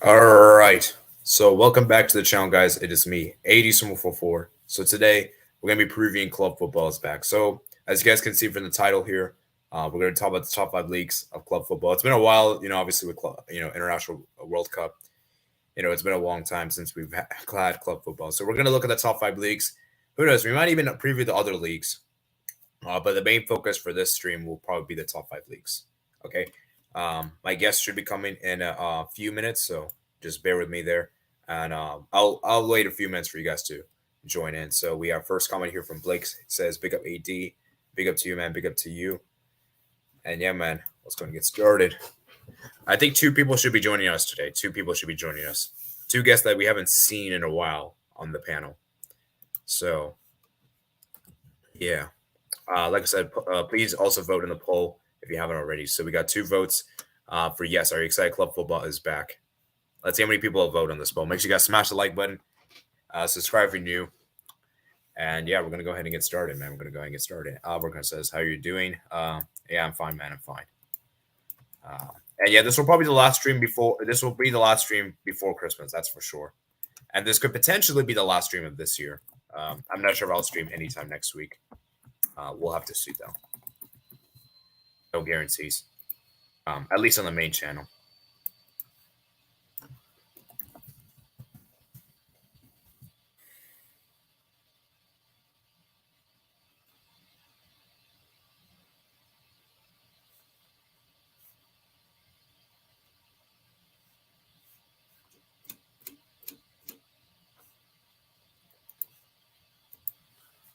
All right. So welcome back to the channel, guys. It is me, 80 So today we're gonna be previewing club football is back. So as you guys can see from the title here, we're gonna talk about the top 5 leagues of club football. It's been a while, obviously with international World Cup. It's been a long time since we've had club football. So we're gonna look at the top 5 leagues. Who knows? We might even preview the other leagues. But the main focus for this stream will probably be the top 5 leagues. Okay. My guest should be coming in a few minutes, so just bear with me there, and I'll wait a few minutes for you guys to join in. So we have first comment here from Blake. It says, "Big up AD, big up to you, man, big up to you." And yeah, man, let's go and get started. I think 2 people should be joining us today. 2 people should be joining us. 2 guests that we haven't seen in a while on the panel. So yeah. Like I said, please also vote in the poll if you haven't already. So we got 2 votes for yes. Are you excited? Club football is back. Let's see how many people will vote on this poll. Make sure you guys smash the like button, subscribe if you're new, and yeah, we're gonna go ahead and get started, man. We're gonna go ahead and get started. Albert says, "How are you doing?" Yeah, I'm fine, man. I'm fine. And yeah, this will probably be the last stream before. This will be the last stream before Christmas. That's for sure. And this could potentially be the last stream of this year. I'm not sure if I'll stream anytime next week. We'll have to see though. No guarantees. At least on the main channel.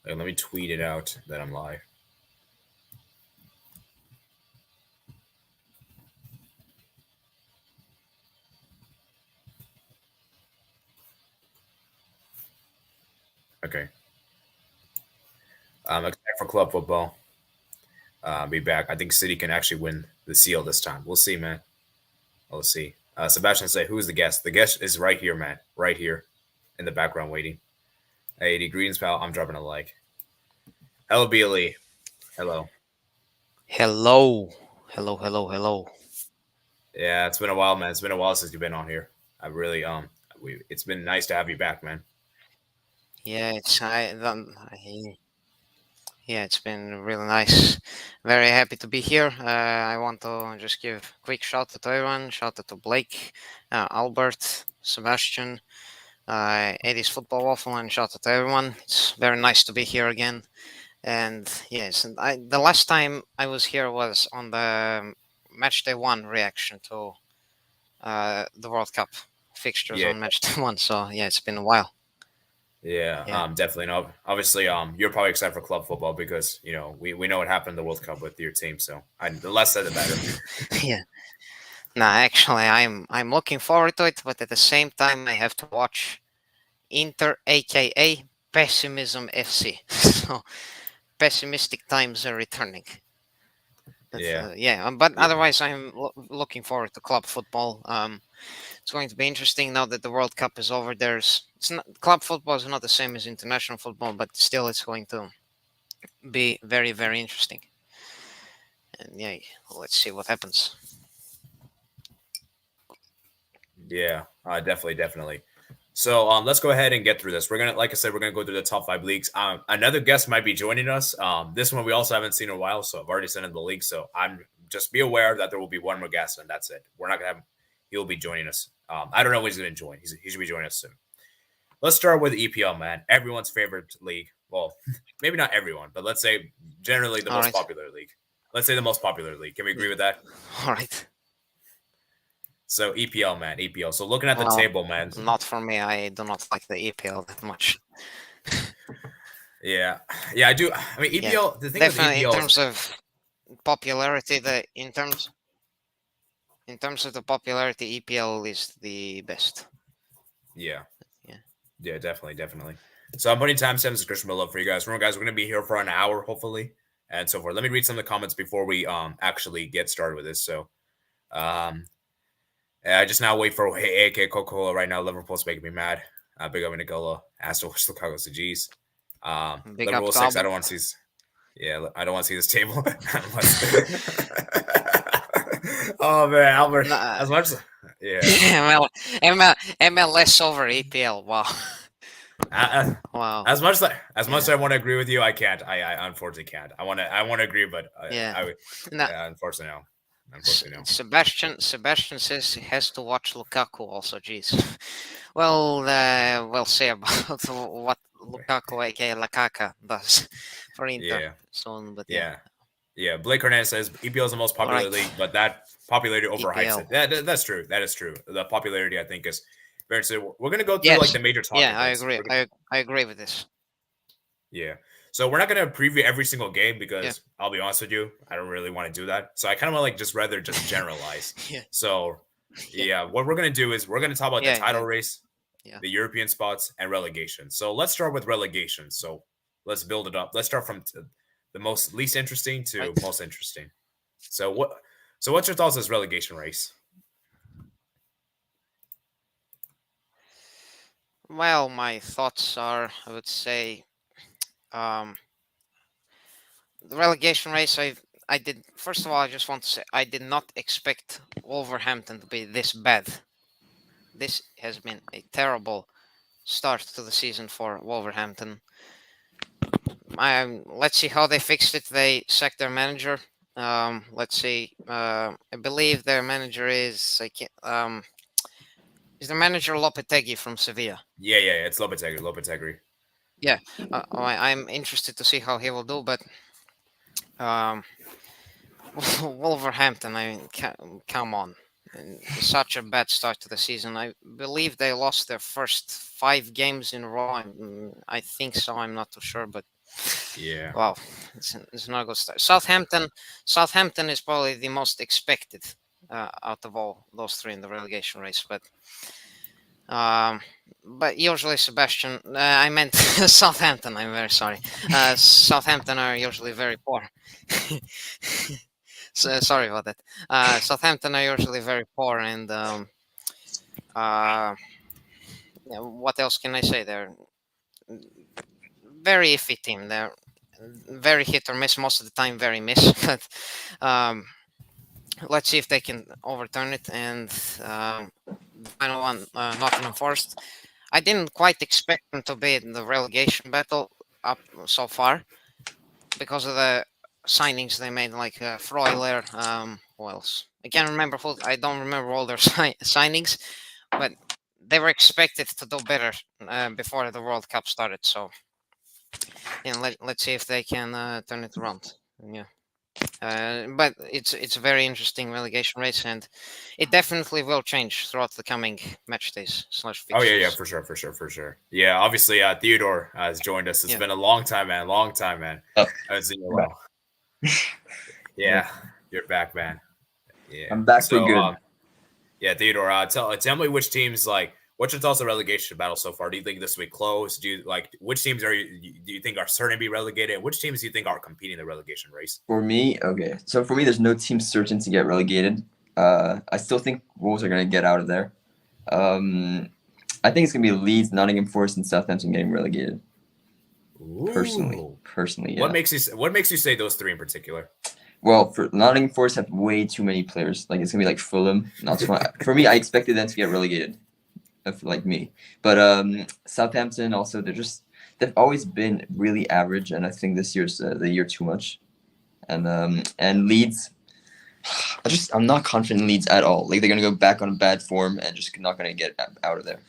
Let me tweet it out that I'm live. Okay. I'm excited for club football. Be back. I think City can actually win the seal this time. We'll see, man. We'll see. Sebastian say, "Who's the guest?" The guest is right here, man. Right here in the background waiting. Hey, greetings, pal. I'm dropping a like. Hello, Bealy. Hello. Hello. Hello. Yeah, it's been a while, man. It's been a while since you've been on here. I really it's been nice to have you back, man. Yeah, it's been really nice. Very happy to be here. I want to just give a quick shout out to everyone. Shout out to Blake, Albert, Sebastian, Eddie's Football Waffle, and shout out to everyone. It's very nice to be here again. And yes, the last time I was here was on the match day 1 reaction to the World Cup fixtures on match day 1. So yeah, it's been a while. Yeah, definitely. No, obviously, you're probably excited for club football because we know what happened in the World Cup with your team. So the less said, the better. Yeah. Nah, actually, I'm looking forward to it, but at the same time, I have to watch Inter, aka Pessimism FC. So pessimistic times are returning. But otherwise, I'm looking forward to club football. It's going to be interesting now that the World Cup is over. Club football is not the same as international football, but still, it's going to be very, very interesting. And yeah, let's see what happens. Yeah, definitely. So let's go ahead and get through this. We're gonna, like I said, we're gonna go through the top 5 leagues. Another guest might be joining us. This one we also haven't seen in a while, so I've already sent in the league. So I'm just be aware that there will be one more guest, and that's it. We're not gonna have. He'll be joining us. I don't know when he's gonna join. He should be joining us soon. Let's start with EPL, man. Everyone's favorite league. Well, maybe not everyone, but let's say generally the most popular league. Let's say the most popular league. Can we agree with that? All right. So EPL, man, EPL. So looking at the table, man. Not for me. I do not like the EPL that much. Yeah, I do. I mean, EPL. The thing definitely with EPL in terms of popularity, in terms of the popularity, EPL is the best. Yeah, definitely. So I'm putting timestamps and description below for you guys. Remember, guys, we're gonna be here for an hour, hopefully, and so forth. Let me read some of the comments before we actually get started with this. So, I just now wait for AK Coca-Cola right now. Liverpool's making me mad. Big up Nicola. Aston Wish Lukaku's the G's. Liverpool 6. I don't want to see. Yeah, I don't want to see this table. Oh man, Albert. Nah, As much, yeah. MLS over EPL. Wow, Uh, wow. as much as Yeah, I want to agree with you, I can't. I unfortunately can't. I want to agree, but yeah. I No, yeah, unfortunately no. Unfortunately no. Sebastian says he has to watch Lukaku also. Jeez. Well, we'll see about what Lukaku, aka Lakaka, does for Inter Yeah, soon. But yeah, yeah, yeah. Blake Hernandez says EPL is the most all popular right. league, but that popularity overhypes EPL. it. That's true. That is true. The popularity, I think, is very. So we're gonna go through like Yes. the major Yeah, talking I points. agree. I agree with this. Yeah. So we're not gonna preview every single game Yeah. because I'll be honest with you, I don't really want to do that. So I kind of want like rather just generalize. Yeah. So Yeah. yeah, what we're gonna do is we're gonna talk about the Yeah. title Yeah. race, Yeah. the European spots, and relegation. So let's start with relegation. So let's build it up. Let's start from the most least interesting to Right. most interesting. So what? So what's your thoughts on this relegation race? Well, my thoughts are, I would say, um, the relegation race. I did. First of all, I just want to say I did not expect Wolverhampton to be this bad. This has been a terrible start to the season for Wolverhampton. Let's see how they fixed it. They sacked their manager. Let's see. I believe their manager is is the manager Lopetegui from Sevilla. Yeah. It's Lopetegui. Lopetegui. Yeah, I'm interested to see how he will do, but um, Wolverhampton. I mean, come on. Such a bad start to the season. I believe they lost their first 5 games in a row. I think so. I'm not too sure, but Yeah. wow, it's not a good start. Southampton is probably the most expected out of all those three in the relegation race, but usually Sebastian, I meant Southampton. I'm very sorry. Southampton are usually very poor. So, sorry about that. Southampton are usually very poor, and uh, yeah, what else can I say? They're very iffy team. They're very hit or miss most of the time. Very miss, but let's see if they can overturn it. And the final one, Nottingham Forest. I didn't quite expect them to be in the relegation battle up so far because of the signings they made, like Freuler. Who else? I can't remember who. I don't remember all their signings, but they were expected to do better before the World Cup started. So, let's see if they can turn it around. Yeah. But it's a very interesting relegation race, and it definitely will change throughout the coming match days / Oh yeah, fixtures. for sure. Yeah, obviously, Theodore has joined us. It's Yeah. been a long time, man. Long time, man. Oh, I haven't seen you in a back. while. Yeah, you're back, man. Yeah. I'm back for good. Yeah, Theodore, tell me which teams like. What's your thoughts on relegation battle so far? Do you think this will be close? Do you like which teams do you think are certain to be relegated? Which teams do you think are competing in the relegation race? For me, okay. So for me, there's no team certain to get relegated. I still think Wolves are going to get out of there. I think it's going to be Leeds, Nottingham Forest, and Southampton getting relegated. Ooh. Personally, yeah. What makes you say those three in particular? Well, for Nottingham Forest have way too many players. Like it's going to be like Fulham. Not so much. For me, I expected them to get relegated. Like me, but Southampton also they've always been really average, and I think this year's the year too much. And Leeds, I'm not confident in Leeds at all. Like they're gonna go back on bad form and just not gonna get out of there.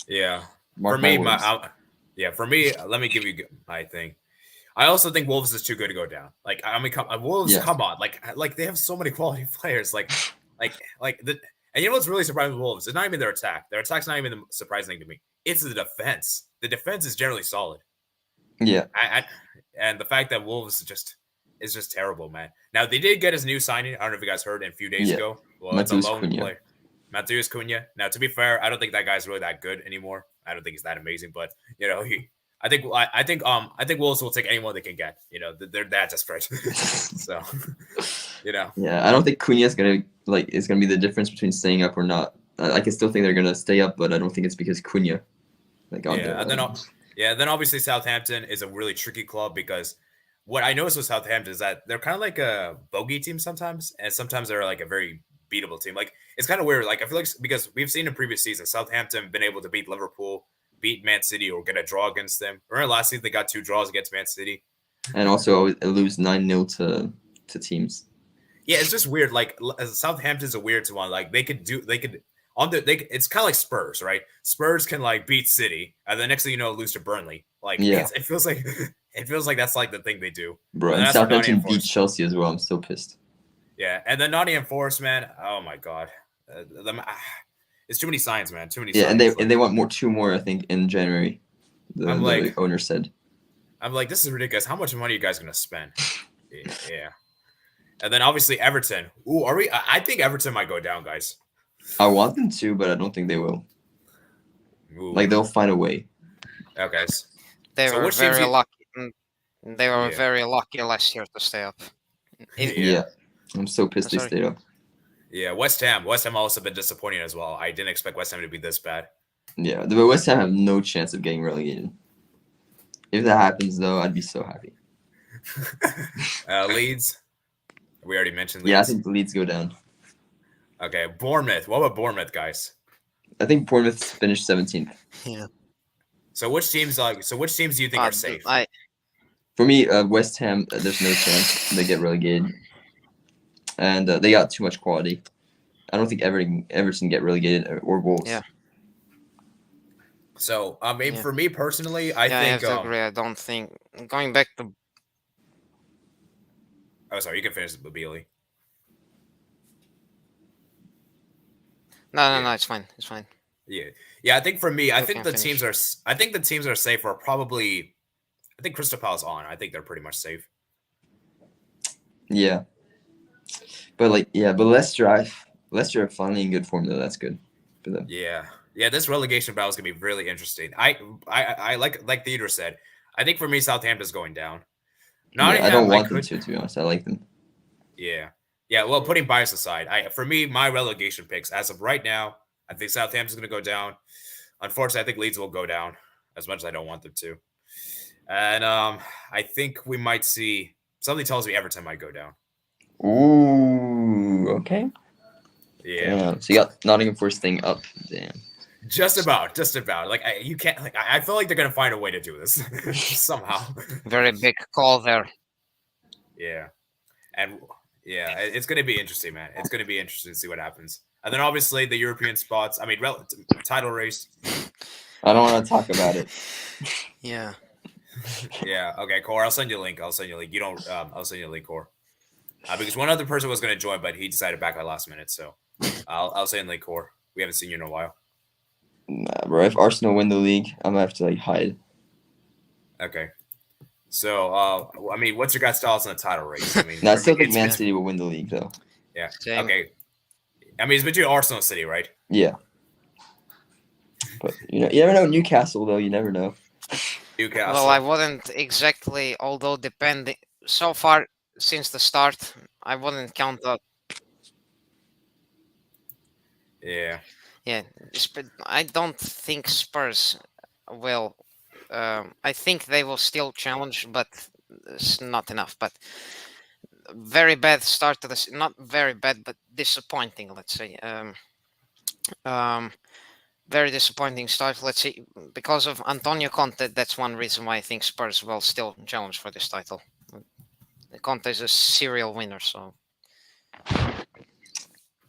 Yeah, Mark for me, my words. let me give you my thing. I also think Wolves is too good to go down. Like I mean, Wolves, Yes. come on, like they have so many quality players. Like the. And you know what's really surprising with Wolves? It's not even their attack. Their attack's not even the surprising to me. It's the defense. The defense is generally solid. Yeah. And the fact that Wolves is just terrible, man. Now they did get his new signing. I don't know if you guys heard a few days ago. Well, it's a loan player, Matheus Cunha. Now, to be fair, I don't think that guy's really that good anymore. I don't think he's that amazing, but you know, I think Wolves will take anyone they can get. You know, they're that desperate. So, you know. Yeah, I don't think Cunha is gonna be the difference between staying up or not. I can still think they're gonna stay up, but I don't think it's because Cunha. Then obviously Southampton is a really tricky club because what I noticed with Southampton is that they're kind of like a bogey team sometimes, and sometimes they're like a very beatable team. Like it's kind of weird. Like I feel like because we've seen in previous seasons, Southampton been able to beat Liverpool, beat Man City, or get a draw against them. Remember last season they got 2 draws against Man City, and also lose 9-0 to teams. Yeah, it's just weird. Like Southampton's a weird one. Like they could it's kind of like Spurs, right? Spurs can like beat City, and the next thing you know, lose to Burnley. Like it feels like that's like the thing they do. Bro, and Southampton beat Chelsea as well. I'm so pissed. Yeah, and then Nottingham Forest, man. Oh my god, it's too many signs, man. Too many. Yeah, signs. and they want 2 more. I think in January. The owner said. I'm like, this is ridiculous. How much money are you guys gonna spend? Yeah. And then obviously Everton. Ooh, are we? I think Everton might go down, guys. I want them to, but I don't think they will. Ooh. Like they'll find a way. Okay. They were very lucky. They were very lucky last year to stay up. Yeah. I'm so pissed they stayed up. Yeah, West Ham also been disappointing as well. I didn't expect West Ham to be this bad. Yeah, the West Ham have no chance of getting relegated. If that happens, though, I'd be so happy. Leeds. We already mentioned Leeds. Yeah, I think the Leeds go down. Okay, Bournemouth. What about Bournemouth, guys? I think Bournemouth finished 17th. Yeah. So which teams do you think are safe? For me, West Ham, there's no chance they get relegated. And they got too much quality. I don't think Everton get relegated or Wolves. Yeah. So, I mean, for me personally, I think... I have to agree. I don't think... Going back to... Oh, sorry. You can finish the Bealey. No, it's fine. It's fine. Yeah. I think for me, I think the teams are safe are probably... I think Crystal Palace on. I think they're pretty much safe. Yeah. But Leicester are finally in good form though. That's good for them. Yeah. This relegation battle is gonna be really interesting. I like Theodore said. I think for me, Southampton's going down. I don't want them to be honest. I like them. Yeah. Well, putting bias aside, for me, my relegation picks as of right now, I think Southampton's gonna go down. Unfortunately, I think Leeds will go down as much as I don't want them to. And I think we might see. Something tells me Everton might go down. Ooh, okay. Yeah. Damn. So you got Nottingham Forest thing up. Damn. Just about. Like you can't. Like I feel like they're gonna find a way to do this somehow. Very big call there. Yeah, and it's gonna be interesting, man. It's gonna be interesting to see what happens. And then obviously the European spots. I mean, title race. I don't want to talk about it. Yeah. Yeah. Okay, Core. I'll send you a link. You don't. I'll send you a link, Core. Because one other person was going to join, but he decided back at last minute. So I'll send link, Core. We haven't seen you in a while. Nah, bro. If Arsenal win the league, I'm gonna have to hide. Okay. So I mean, what's your guys' thoughts on the title race? I mean, I still think Man City will win the league, though. Yeah. Same. Okay. I mean, it's between Arsenal and City, right? Yeah. But you never know. Newcastle, though, you never know. Newcastle. Well, I wouldn't exactly, although depending so far since the start, I wouldn't count that. Yeah. Yeah, I don't think Spurs will. I think they will still challenge, but it's not enough. But very bad start to this. Not very bad, but disappointing. Let's say. Very disappointing start. Let's see, because of Antonio Conte. That's one reason why I think Spurs will still challenge for this title. Conte is a serial winner, so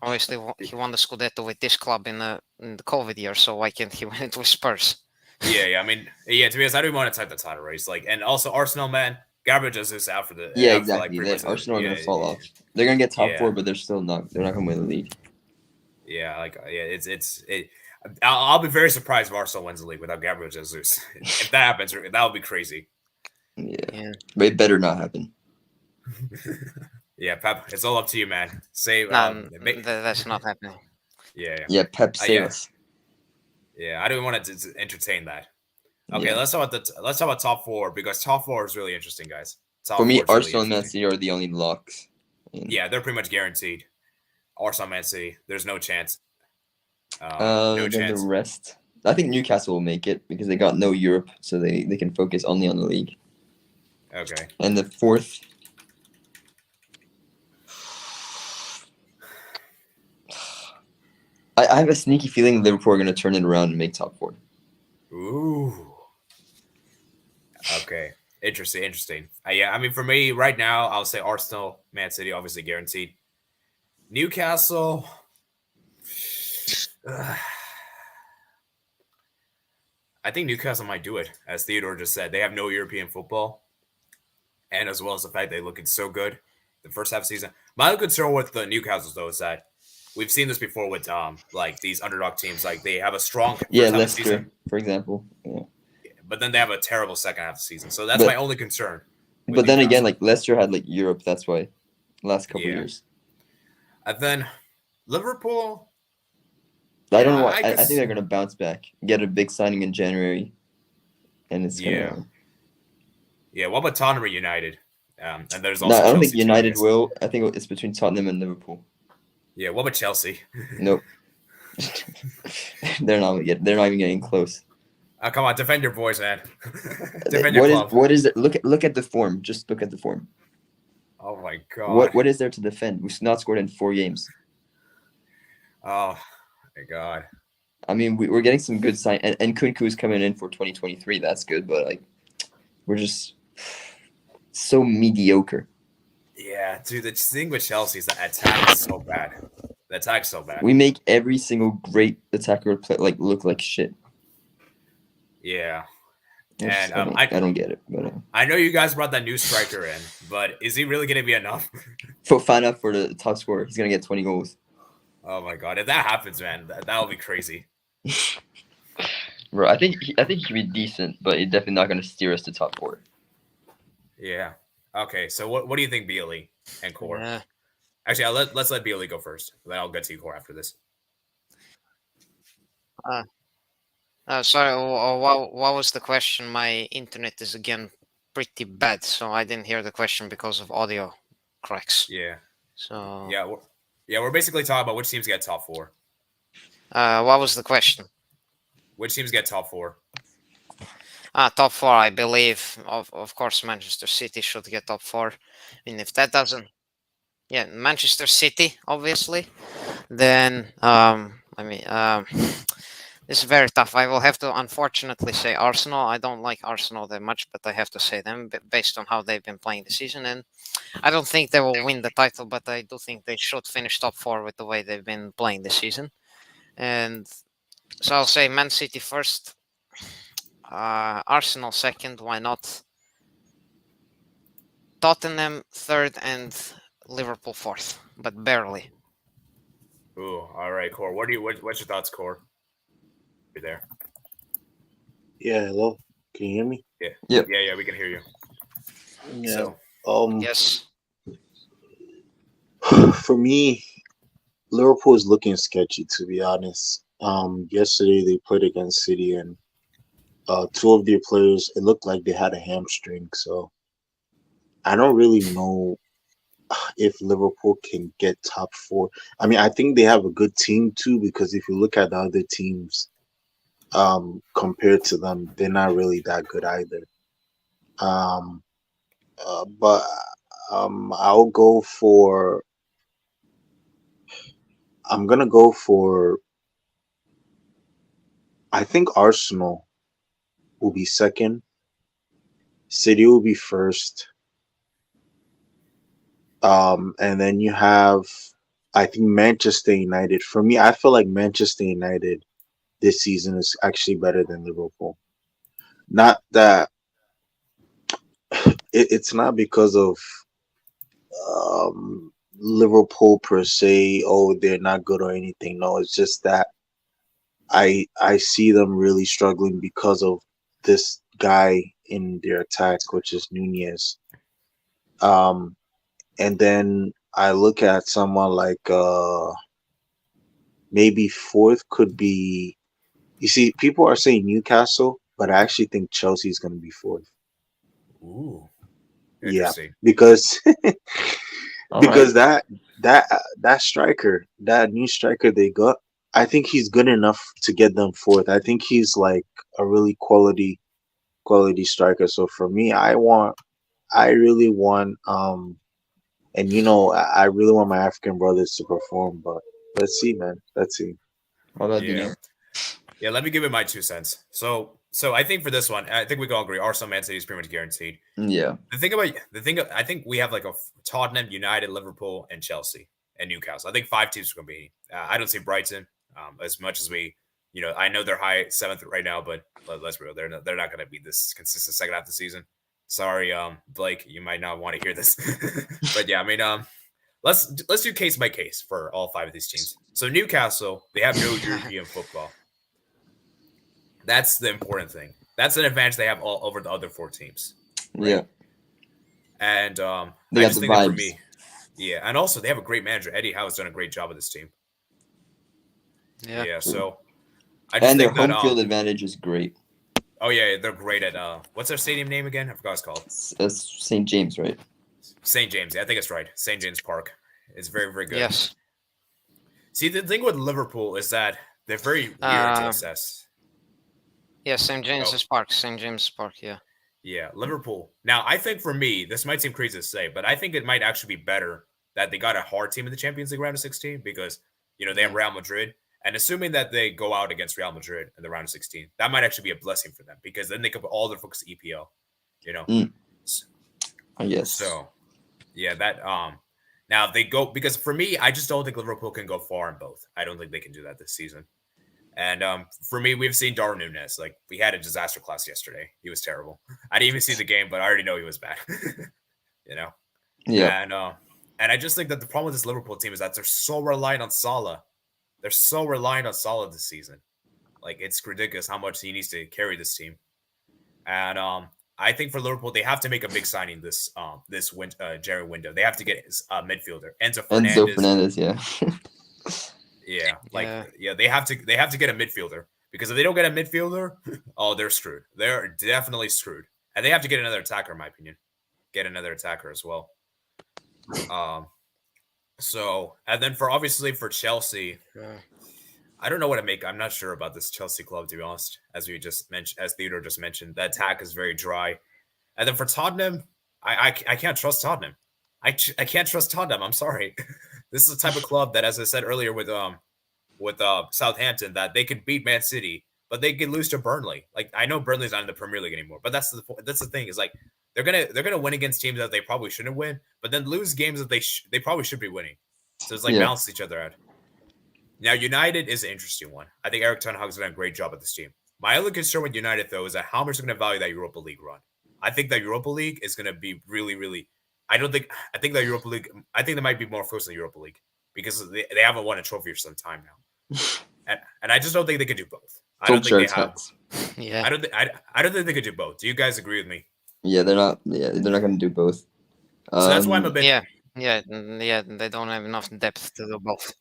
obviously he won the Scudetto with this club in the COVID year. So why can't he win it with Spurs? Yeah. I mean, to be honest, I don't even want to type the title race. And also Arsenal, man, Gabriel Jesus out for the exactly. Arsenal are gonna fall off. They're gonna get top 4, but they're still not. They're not gonna win the league. Yeah, I'll be very surprised if Arsenal wins the league without Gabriel Jesus. If that happens, that would be crazy. Yeah. But it better not happen. Yeah, Pep, it's all up to you, man. Save. That's not happening. Yeah. Pep, save us. Yeah, I don't want to entertain that. Okay, let's talk about top 4 because top 4 is really interesting, guys. For me, Arsenal and Man City are the only locks. Yeah, they're pretty much guaranteed. Arsenal, Man City, there's no chance. No chance. The rest, I think Newcastle will make it because they got no Europe, so they can focus only on the league. Okay. And the fourth, I have a sneaky feeling Liverpool are going to turn it around and make top 4. Ooh. Okay. Interesting. Yeah, I mean, for me right now, I'll say Arsenal, Man City, obviously guaranteed. Newcastle. I think Newcastle might do it, as Theodore just said. They have no European football, and as well as the fact they're looking so good the first half of the season. My only concern with the Newcastle though is that we've seen this before with like these underdog teams. Like they have a strong first half of the Leicester, season, for example. Yeah. but then they have a terrible second half of the season. So that's my only concern. But then again, like Leicester had like Europe. That's why last couple years. And then Liverpool. I don't know why. I think they're gonna bounce back, get a big signing in January, and it's gonna. Yeah. What about Tottenham United? And there's also. No, I don't Chelsea think United will. I think it's between Tottenham and Liverpool. Yeah. What about Chelsea? Nope. They're not even getting close. Come on, defend your boys, man. Defend your club. What is it? Look at the form. Just look at the form. Oh my god. What is there to defend? We've not scored in 4 games. Oh my god. I mean, we're getting some good sign, and Kunku's coming in for 2023. That's good, but like, we're just so mediocre. Yeah, dude. The thing with Chelsea is that attack is so bad. The attack's so bad. We make every single great attacker play look like shit. Yeah. And I don't get it. But I know you guys brought that new striker in, but is he really going to be enough? Fofana for the top scorer. He's going to get 20 goals. Oh my god! If that happens, man, that'll be crazy. Bro, I think he should be decent, but he's definitely not going to steer us to top 4. Yeah. Okay. So what do you think, Bailey and Core? Yeah. Actually, let's let Bailey go first. Then I'll get to you, Core, after this. Sorry. What was the question? My internet is again pretty bad, so I didn't hear the question because of audio cracks. Yeah. So. Yeah, we're basically talking about which teams get top 4. What was the question? Which teams get top 4? Top 4, I believe. Of course, Manchester City should get top 4. I mean, if that doesn't, Manchester City, obviously. Then, this is very tough. I will have to, unfortunately, say Arsenal. I don't like Arsenal that much, but I have to say them based on how they've been playing the season. And I don't think they will win the title, but I do think they should finish top 4 with the way they've been playing this season. And so I'll say Man City first, Arsenal second. Why not? Tottenham third, and Liverpool fourth, but barely. Ooh, all right, Core. What's your thoughts, Core? You're there. Yeah, hello. Can you hear me? Yeah. Yep. Yeah, we can hear you. Yeah. Yes. For me, Liverpool is looking sketchy, to be honest. Yesterday they played against City, and 2 of their players, it looked like they had a hamstring. So I don't really know if Liverpool can get top 4. I mean, I think they have a good team too, because if you look at the other teams, compared to them, they're not really that good either. But I'll go for. I'm gonna go for. I think Arsenal will be second. City will be first. And then you have, I think, Manchester United. For me, I feel like Manchester United this season is actually better than Liverpool. Not that it's not because of Liverpool per se. Oh, they're not good or anything. No, it's just that I see them really struggling because of this guy in their attack, which is Nunez. And then I look at someone like maybe fourth could be. You see, people are saying Newcastle, but I actually think Chelsea is going to be fourth. Ooh, interesting. Yeah, because that striker, that new striker they got, I think he's good enough to get them fourth. I think he's like a really quality striker. So for me, I want I really want and I really want my African brothers to perform, but let's see, man. Let's see. How about Yeah. Dino? Yeah, let me give it my 2 cents. So I think for this one, I think we can all agree Arsenal, Man City is pretty much guaranteed. Yeah. I think we have like a Tottenham, United, Liverpool, and Chelsea and Newcastle. I think 5 teams are going to be. I don't see Brighton as much as we. I know they're high 7th right now, but let's be real, they're not going to be this consistent second half of the season. Sorry, Blake, you might not want to hear this, but yeah, I mean, let's do case by case for all 5 of these teams. So Newcastle, they have no European football. That's the important thing. That's an advantage they have all over the other 4 teams. Right? Yeah. And They I got just the think that for vibes. me, yeah, and also they have a great manager. Eddie Howe has done a great job with this team. Yeah. So I just And their think that home field advantage is great. oh yeah, they're great at what's their stadium name again? I forgot what it's called. It's St. James, right? St. James. Yeah, I think it's right. St. James Park. It's very, very good. Yes. See, the thing with Liverpool is that they're very weird to assess. Yeah, St. James's Park. St. James's Park, yeah. Yeah, Liverpool. Now, I think for me, this might seem crazy to say, but I think it might actually be better that they got a hard team in the Champions League round of 16 because, they have Real Madrid. And assuming that they go out against Real Madrid in the round of 16, that might actually be a blessing for them because then they can put all their focus to EPL, I guess. So, yeah, that now if they go because for me, I just don't think Liverpool can go far in both. I don't think they can do that this season. And for me, we've seen Darwin Núñez. Like we had a disaster class yesterday. He was terrible. I didn't even see the game, but I already know he was bad. Yeah. And I just think that the problem with this Liverpool team is that they're so reliant on Salah. They're so reliant on Salah this season. Like it's ridiculous how much he needs to carry this team. And I think for Liverpool, they have to make a big signing this January window. They have to get his midfielder Enzo Fernandez, yeah. They have to get a midfielder because if they don't get a midfielder, oh, they're screwed. They're definitely screwed, and they have to get another attacker, in my opinion. Get another attacker as well. So and then for Chelsea, I don't know what to make. I'm not sure about this Chelsea club, to be honest. As Theodore just mentioned, the attack is very dry. And then for Tottenham, I can't trust Tottenham. I can't trust Tottenham. I'm sorry. This is the type of club that, as I said earlier with Southampton, that they could beat Man City, but they could lose to Burnley. Like I know Burnley's not in the Premier League anymore, but that's the thing is like they're gonna win against teams that they probably shouldn't win, but then lose games that they probably should be winning. So it's like balance each other out. Now United is an interesting one. I think Eric Ten Hag's done a great job at this team. My only concern with United though is that how much they're going to value that Europa League run. I think that Europa League is going to be really, really. I think that Europa League. I think they might be more focused on the Europa League because they haven't won a trophy for some time now, and I just don't think they could do both. I don't think they have. Yeah. I don't think they could do both. Do you guys agree with me? Yeah, they're not. Yeah, they're not going to do both. So that's why I'm a bit. Yeah. They don't have enough depth to do both.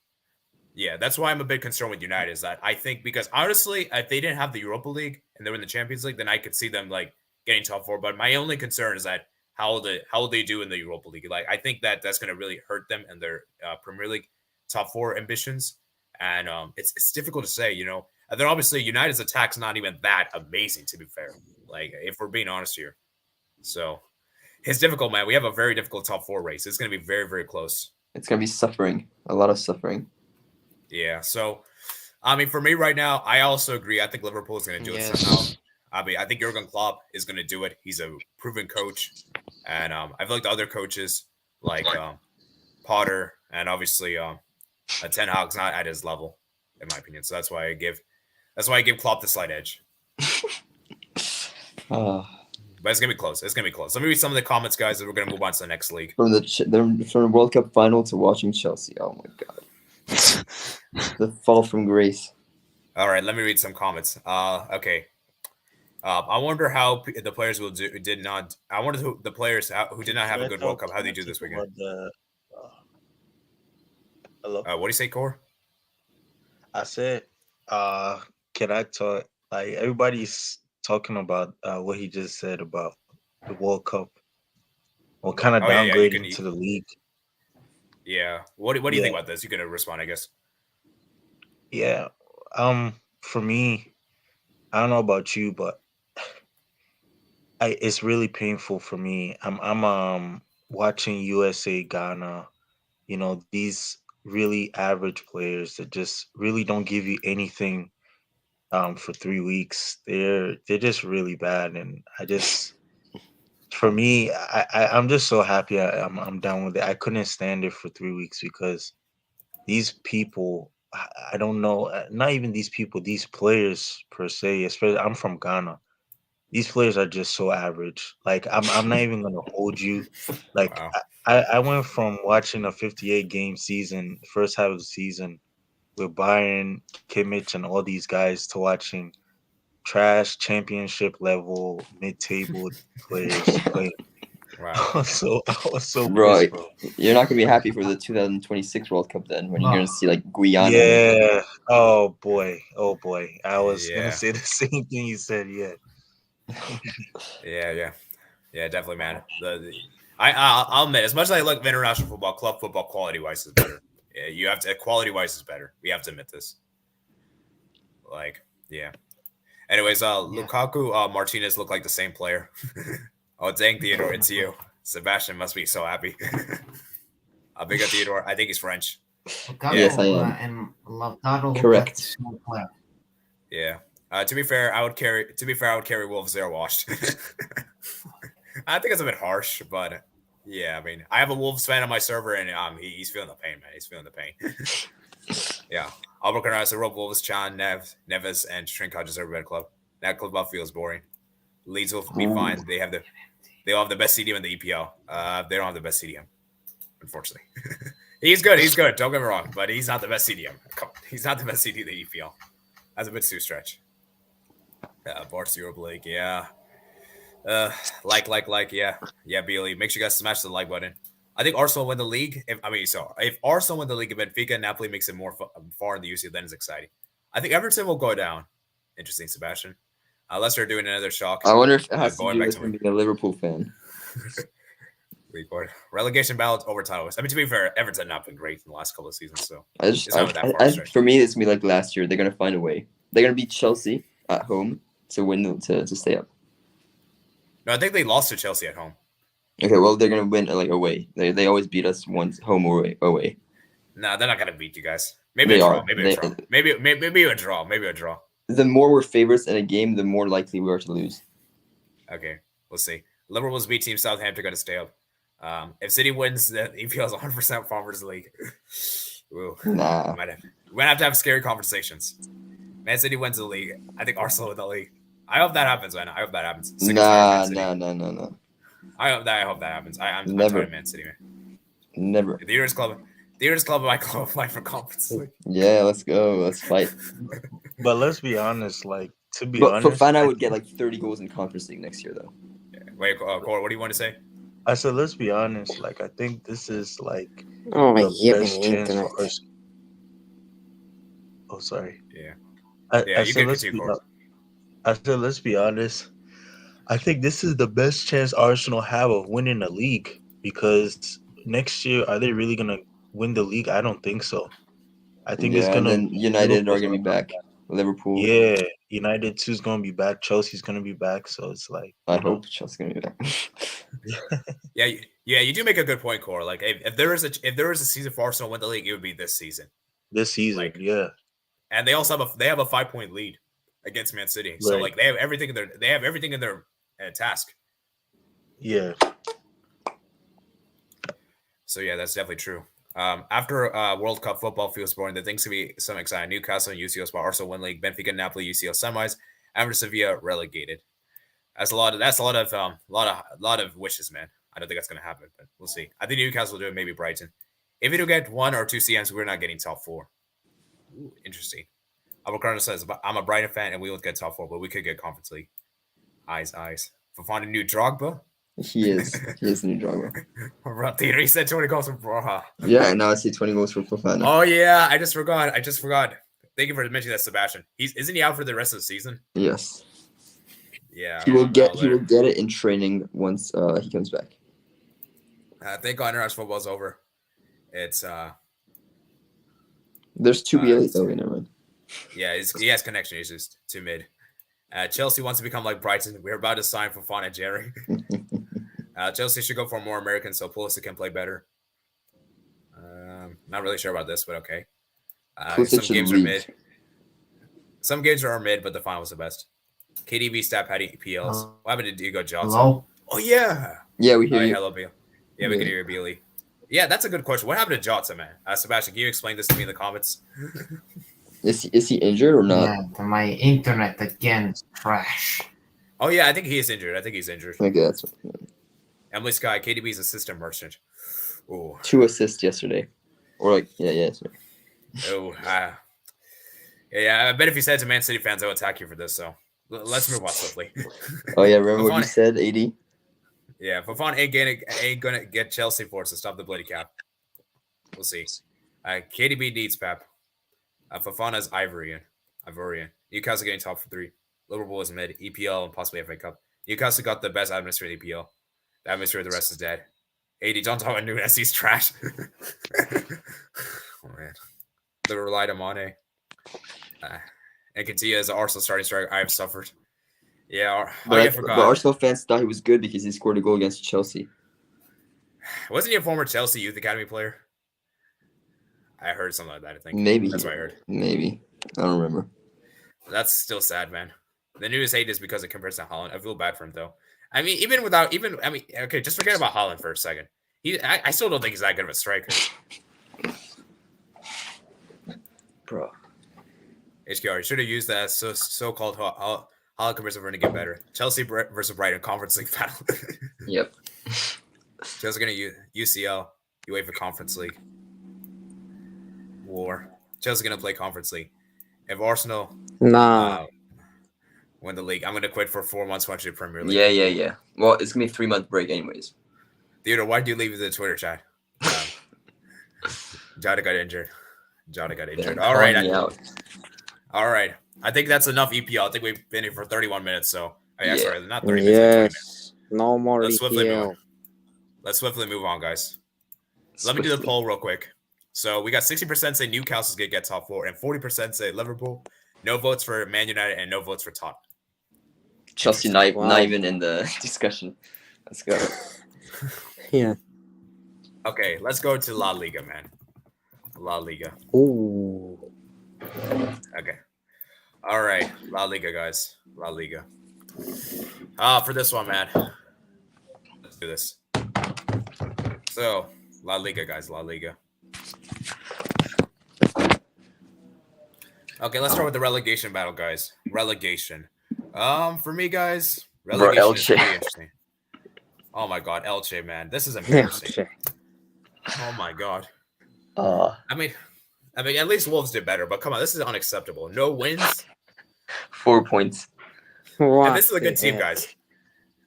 Yeah, that's why I'm a bit concerned with United. Is that I think because honestly, if they didn't have the Europa League and they were in the Champions League, then I could see them like getting top 4. But my only concern is that how will they do in the Europa League? Like I think that's going to really hurt them and their Premier League top 4 ambitions. And it's difficult to say, And then obviously United's attack's not even that amazing, to be fair. Like if we're being honest here, so it's difficult, man. We have a very difficult top 4 race. It's going to be very, very close. It's going to be suffering, a lot of suffering. Yeah. So, I mean, for me right now, I also agree. I think Liverpool is going to do it somehow. I mean, I think Jurgen Klopp is going to do it. He's a proven coach. And I feel like the other coaches like Potter and obviously Ten Hag's not at his level, in my opinion. So that's why I give Klopp the slight edge. But it's going to be close. It's going to be close. Let me read some of the comments, guys, and we're going to move on to the next league. From the World Cup final to watching Chelsea. Oh, my God. The fall from grace. All right, let me read some comments. Okay. I wonder how the players did not. I wonder who the players who did not have a good World Cup, how they do this weekend. Hello. What do you say, Core? I said, can I talk? Like everybody's talking about what he just said about the World Cup, or kind of downgrading to the league. Yeah. What do you think about this? You can respond, I guess. Yeah. For me, I don't know about you, but it's really painful for me. I'm watching USA Ghana. You know, these really average players that just really don't give you anything for 3 weeks. They're just really bad, and I just for me, I'm just so happy I'm done with it. I couldn't stand it for 3 weeks because these people, I don't know, not even these people, these players per se. Especially, I'm from Ghana. These players are just so average. Like I'm not even gonna hold you. Like Wow. I went from watching a 58 game season, first half of the season, with Bayern, Kimmich, and all these guys to watching trash championship level mid table players play. Wow. I was so Bro, pissed, bro. you're not gonna be happy for the 2026 World Cup then, when you're gonna see like Guyana. Yeah. Oh boy. Oh boy. I was gonna Yeah. say the same thing you said. Yeah. Yeah. Definitely, man. I'll admit, as much as I like international football, club football quality wise is better. Yeah, you have to quality wise is better. We have to admit this. Like, yeah. Anyways, Lukaku, Martinez look like the same player. Oh, dang, Theodore, it's you. Sebastian must be so happy. Big up Theodore. I think he's French. Lukaku Yes, I am. and Lautaro look Correct. like the same player. Yeah. To be fair, I would carry Wolves zero washed. I think it's a bit harsh, but yeah, I mean, I have a Wolves fan on my server, and he's feeling the pain, man. He's feeling the pain. Yeah. I'll recognize the Rob Wolves, Chan, Neves, and Trincao deserve a better club. That club feels boring. Leeds will be fine. They all have the best CDM in the EPL. They don't have the best CDM, unfortunately. He's good. Don't get me wrong, but he's not the best CDM. He's not the best CD in the EPL. That's a bit too stretch. Barca Europa League, yeah. Yeah. BLE. Make sure you guys smash the like button. I think Arsenal win the league. If Arsenal win the league, if Benfica and Napoli makes it more far in the UCL, then it's exciting. I think Everton will go down. Interesting, Sebastian. Unless they're doing another shock. I wonder if it has to going do back with to him being a Liverpool fan. Relegation battle over titles. I mean, to be fair, Everton not been great in the last couple of seasons, so It's not that far for me, it's gonna be like last year. They're gonna find a way. They're gonna beat Chelsea at home to win to stay up. No, I think they lost to Chelsea at home. Okay, well they're gonna win like away. They always beat us once home or away. No, they're not gonna beat you guys. Maybe a draw. Maybe a draw. The more we're favorites in a game, the more likely we are to lose. Okay, we'll see. Liverpool's B team Southampton going to stay up. If City wins, the EPL is 100% Farmers League. Ooh, Nah. we're gonna have to have scary conversations. Man City wins the league. I think Arsenal wins the league. I hope that happens, man. I hope that happens. No. I hope that happens. I'm Never. tired of Man City, man. Never. The Eaters Club, my club fight for Conference League. Yeah, let's go. Let's fight. But let's be honest. Like honest, Fofana would get like 30 goals in Conference League next year, though. Yeah. Wait, Cor, what do you want to say? I said, let's be honest. Like, I think this is like Oh my the best chance internet. for us. Oh, sorry. Yeah. I said, let's be honest. I think this is the best chance Arsenal have of winning the league, because next year, are they really gonna win the league? I don't think so. I think it's gonna. Then United are gonna be back. Liverpool. Yeah, United too's gonna be back. Chelsea's gonna be back. So it's like I hope Chelsea's gonna be back. Yeah, you do make a good point, Cor. Like, if there is a season for Arsenal to win the league, it would be this season. This season, Like, yeah. And they also have a 5-point lead against Man City. So Right. like they have everything in their task. Yeah. So yeah, that's definitely true. After World Cup football feels boring, there things to be some exciting. Newcastle and UCL spot Arsenal win league, Benfica, Napoli, UCL semis, and Sevilla relegated. That's a lot of wishes, man. I don't think that's gonna happen, but we'll see. I think Newcastle will do it, maybe Brighton. If we do get 1 or 2 CMs, we're not getting top 4. Ooh, interesting. Avocado says, I'm a Brighton fan and we won't get top 4, but we could get Conference League. Eyes. Fofana new Drogba? He is the new Drogba. Theater, he said 20 goals from Broha. Yeah, and now I see 20 goals for Fofana. Oh yeah, I just forgot. Thank you for mentioning that, Sebastian. Isn't he out for the rest of the season? Yes. Yeah. He will get it in training once he comes back. Thank God international football's over. It's There's 2 BLAs. Okay, never mind. Yeah, he has connection issues to mid. Chelsea wants to become like Brighton. We're about to sign Fofana and Jerry. Chelsea should go for more Americans so Pulisic can play better. Not really sure about this, but okay. Some should games are leave. mid. Some games are mid, but the final was the best. KDB stat had EPLs. What happened to Diego Johnson? Hello? Oh, yeah. Yeah, we hear you. Hello, Bill. Yeah, we can hear you, Billy. Yeah, that's a good question. What happened to Johnson, man? Sebastian, can you explain this to me in the comments? Is he injured or not? Yeah, my internet again is trash. Oh, yeah, I think he is injured. Okay, that's Emily Sky, KDB's assistant merchant. Ooh. 2 assists yesterday. Or like, yeah. Sorry. Oh, yeah, I bet if you said it to Man City fans, they'll attack you for this. So let's move on swiftly. Oh yeah, remember what you said, AD? Yeah, Fofana ain't gonna get Chelsea for us to stop the bloody cap. We'll see. KDB needs Pep. Fofana's Ivorian. Newcastle getting top 3. Liverpool is mid. EPL and possibly FA Cup. Newcastle got the best atmosphere in EPL. The atmosphere, the rest is dead. AD, don't talk about Nunes. He's trash. Oh man, they relied on Mane. And Katia is Arsenal starting strike. I have suffered. Yeah, but Arsenal fans thought he was good because he scored a goal against Chelsea. Wasn't he a former Chelsea Youth Academy player? I heard something like that, I think. Maybe. That's what I heard. Maybe. I don't remember. That's still sad, man. The news hate is because it compares to Haaland. I feel bad for him, though. I mean, okay, just forget about Haaland for a second. I still don't think he's that good of a striker. Bro. HQR, you should have used that so-called Haaland comparison to get better. Chelsea versus Brighton Conference League battle. Yep. Chelsea's going to UCL, UEFA Conference League. War. Chelsea's going to play Conference League. If Arsenal win the league, I'm going to quit for 4 months watching the Premier League. Yeah. Well, it's going to be a 3-month break anyways. Theodore, why do you leave the Twitter chat? Jada got injured. All right. I think that's enough EPL. I think we've been here for 31 minutes. So, sorry, not 30 minutes. Yes. No more Let's EPL. swiftly move on, guys. Let me do the poll real quick. So we got 60% say Newcastle's going to get top 4 and 40% say Liverpool. No votes for Man United and no votes for Tottenham. Chelsea not even in the discussion. Let's go. Yeah. Okay, let's go to La Liga, man. La Liga. Ooh. Okay. All right. La Liga, guys. La Liga. For this one, man. Let's do this. So, La Liga, guys. La Liga. Okay, let's start with the relegation battle, guys. Relegation. For me, guys, relegation is pretty interesting. Oh my God, Elche, man, this is embarrassing. Oh my God. I mean, at least Wolves did better, but come on, this is unacceptable. No wins. 4 points. And this is a good team, guys.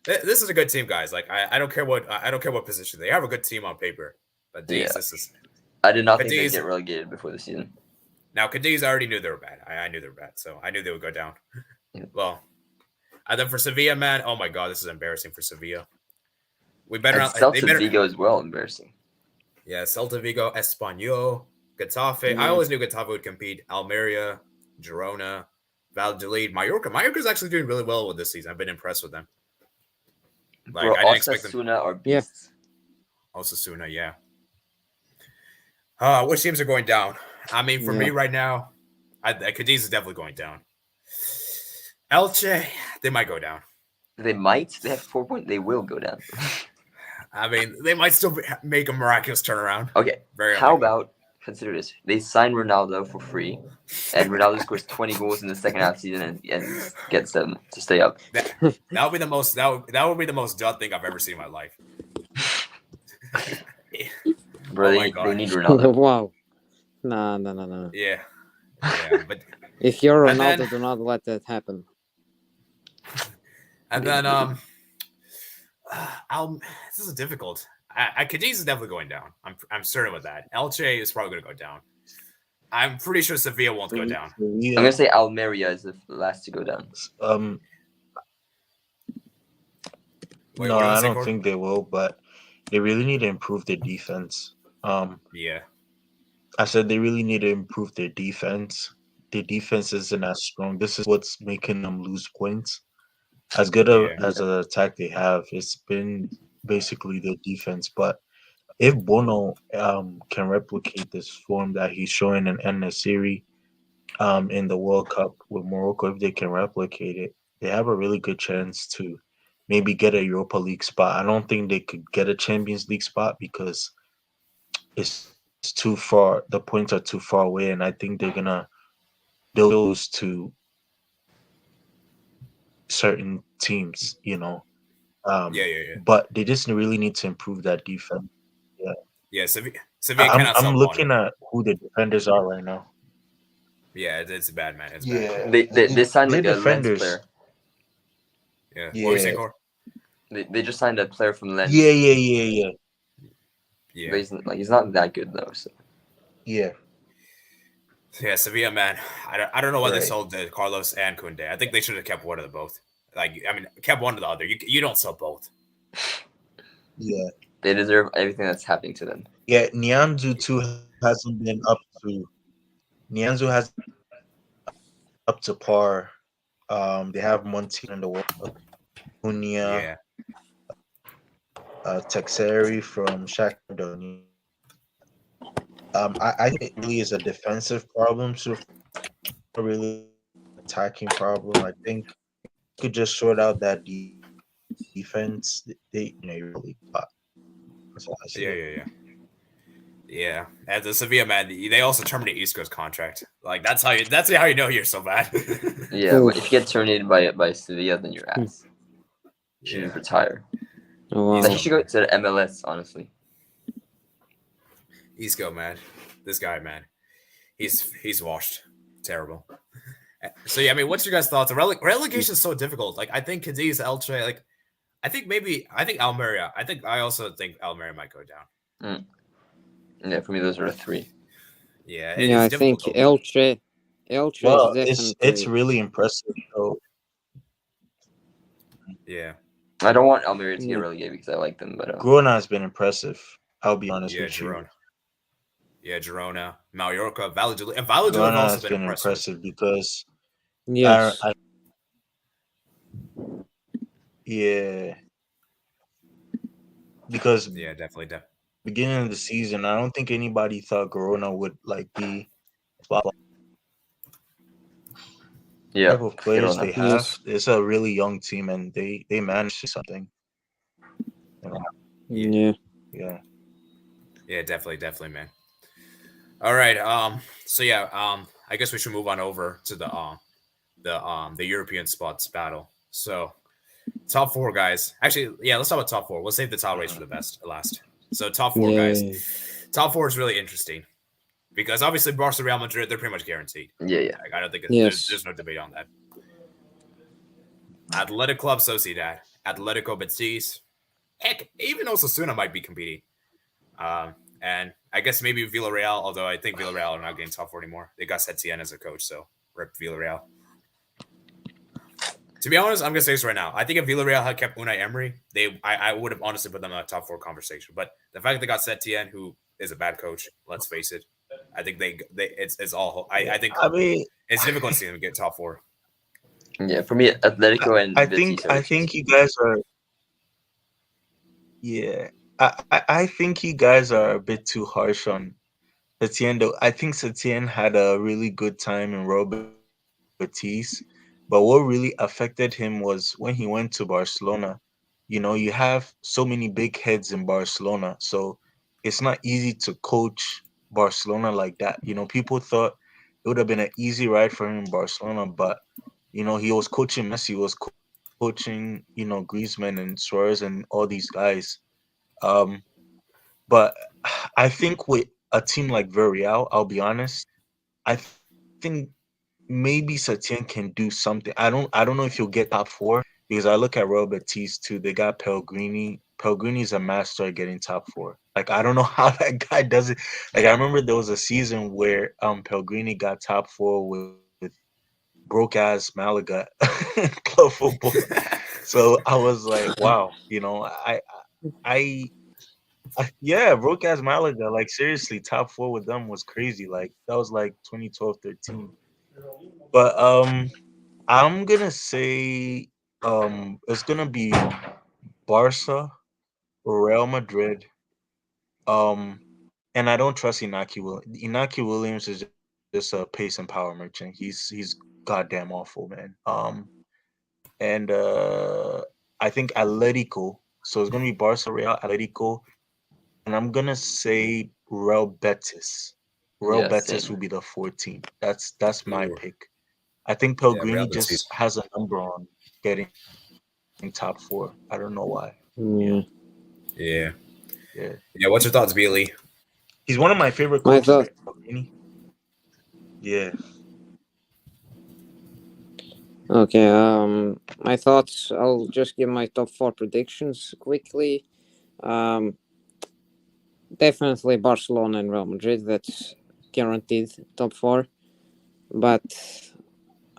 This is a good team, guys. Like I don't care what position they have a good team on paper, but this is. I did not think they'd get relegated before the season. Now, Cadiz, I already knew they were bad. I knew they were bad, so I knew they would go down. Yeah. Well, and then for Sevilla, man, oh my God, this is embarrassing for Sevilla. We better not. Celta Vigo as well, embarrassing. Yeah, Celta Vigo, Espanyol, Getafe. I always knew Getafe would compete. Almeria, Girona, Valladolid, Mallorca. Mallorca's actually doing really well with this season. I've been impressed with them. Like I didn't expect them. Osasuna are beasts. Osasuna, yeah. Which teams are going down? I mean, for me right now, Cadiz is definitely going down. Elche, they might go down. They might. They have 4 points. They will go down. I mean, they might still make a miraculous turnaround. Okay. How about, consider this, they sign Ronaldo for free, and Ronaldo scores 20 goals in the second half season and gets them to stay up. That would be the most. That would be the most dumb thing I've ever seen in my life. Bro, they need Ronaldo. Wow. No. Yeah, but if you're Ronaldo, do not let that happen. And then this is difficult. Cadiz is definitely going down. I'm certain with that. Elche is probably going to go down. I'm pretty sure Sevilla won't go down. I'm going to say Almeria is the last to go down. Wait, no, I don't think they will, but they really need to improve their defense. Yeah. I said they really need to improve their defense. their defense isn't as strong. This is what's making them lose points. As good Yeah. as an attack they have, it's been basically their defense. But if Bono can replicate this form that he's showing in NSiri in the World Cup with Morocco, if they can replicate it, they have a really good chance to maybe get a Europa League spot. I don't think they could get a Champions League spot because it's too far. The points are too far away, and I think they'll lose to certain teams. Yeah, yeah, yeah. But they just really need to improve that defense. Yeah, Yeah, Sevilla I'm cannot I'm sell Bono. looking at who the defenders are right now. Yeah, it's bad, man. It's bad. Yeah, They signed their like a Lens defenders. player. Yeah. What were you saying, Yeah, Cor? They just signed a player from Lens. yeah. Yeah. But he's not that good though. So Yeah. Yeah, Sevilla, man. I don't know why they Right. sold Carlos and Kunde. I think they should have kept one of the both. Like, I mean, kept one of the other. You don't sell both. Yeah. they deserve everything that's happening to them. Yeah, Nianzu too hasn't been up to Nianzu has up to par. They have Montiel in the World Cup, Unia, Yeah. Texeri from Shakhtar Donetsk. I think it really is a defensive problem, so not really attacking problem. I think could just sort out that defense. They really, but that's how I see Yeah, it. yeah. Yeah. As a Sevilla man, they also terminate Isco's contract. Like that's how you know you're so bad. Yeah, Oof. but if you get terminated by Sevilla, then you're ass. You should Yeah. just retire. Oh, Like, wow. you should go to the MLS, honestly. Isco, man. This guy, man. He's washed. Terrible. So yeah, I mean, what's your guys' thoughts? Relegation is so difficult. Like I think Cadiz, Elche, like I think Almeria. I also think Almeria might go down. Yeah, for me, those are the three. Yeah, Yeah, I it's think difficult. Elche Well, is it's really impressive though. Yeah, I don't want Almeria to get Yeah. relegated because I like them, but Girona has been impressive. I'll be honest yeah, with you. Girona. Yeah, Girona, Mallorca, Valladolid. And Valladolid have Girona also has been been impressive. impressive because yes. yeah, because Yeah, definitely. beginning of the season, I don't think anybody thought Girona would like be yeah, type of players Girona. they have. Yes. It's a really young team, and they managed to do something. Yeah. Yeah. Yeah, definitely, man. All right. So yeah. I guess we should move on over to the European spots battle. So top four guys. Actually, yeah. Let's talk about top four. We'll save the title race for the last. So top four Yeah. guys. Top four is really interesting because obviously Barca, Real Madrid, they're pretty much guaranteed. Yeah. Like, I don't think Yes. there's no debate on that. Athletic Club Sociedad, Atletico Betis, heck, even Osasuna might be competing. And I guess maybe Villarreal, although I think Villarreal are not getting top four anymore. They got Setien as a coach, so rip Villarreal. To be honest, I'm gonna say this right now. I think if Villarreal had kept Unai Emery, I would have honestly put them in a top four conversation. But the fact that they got Setien, who is a bad coach, let's face it, I think it's all. I think I mean, it's difficult to see them get top four. Yeah, for me, Atletico and I Betis think you guys are. Yeah, I think you guys are a bit too harsh on Setien. Though I think Setien had a really good time in Real Betis, but what really affected him was when he went to Barcelona. You have so many big heads in Barcelona, so it's not easy to coach Barcelona like that. People thought it would have been an easy ride for him in Barcelona, but he was coaching Messi, he was coaching Griezmann and Suarez and all these guys. But I think with a team like Villarreal, I'll be honest, I think maybe Setien can do something. I don't know if he'll get top four because I look at Real Betis too. They got Pellegrini. Pellegrini's a master at getting top four. Like I don't know how that guy does it. Like I remember there was a season where Pellegrini got top four with broke ass Malaga club football. So I was like, wow, I yeah, broke ass Malaga. Like seriously, top four with them was crazy. Like that was like 2012, 13. But I'm gonna say it's gonna be Barca, Real Madrid. Um, and I don't trust Inaki Williams. Inaki Williams is just a pace and power merchant. He's goddamn awful, man. And I think Atletico. So it's gonna be Barca, Real, Atletico, and I'm gonna say Real Betis. Real Yeah, Betis same. will be the 14. That's my Ooh, pick. I think yeah, Real Pellegrini Betis. just has a number on getting top 4. I don't know why. Yeah, Yeah. Yeah. yeah. Yeah. What's your thoughts, Beely? He's one of my favorite My coaches, thought. man. Pellegrini. Yeah. Okay. My thoughts. I'll just give my top four predictions quickly. Um, Definitely Barcelona and Real Madrid. That's guaranteed top four. But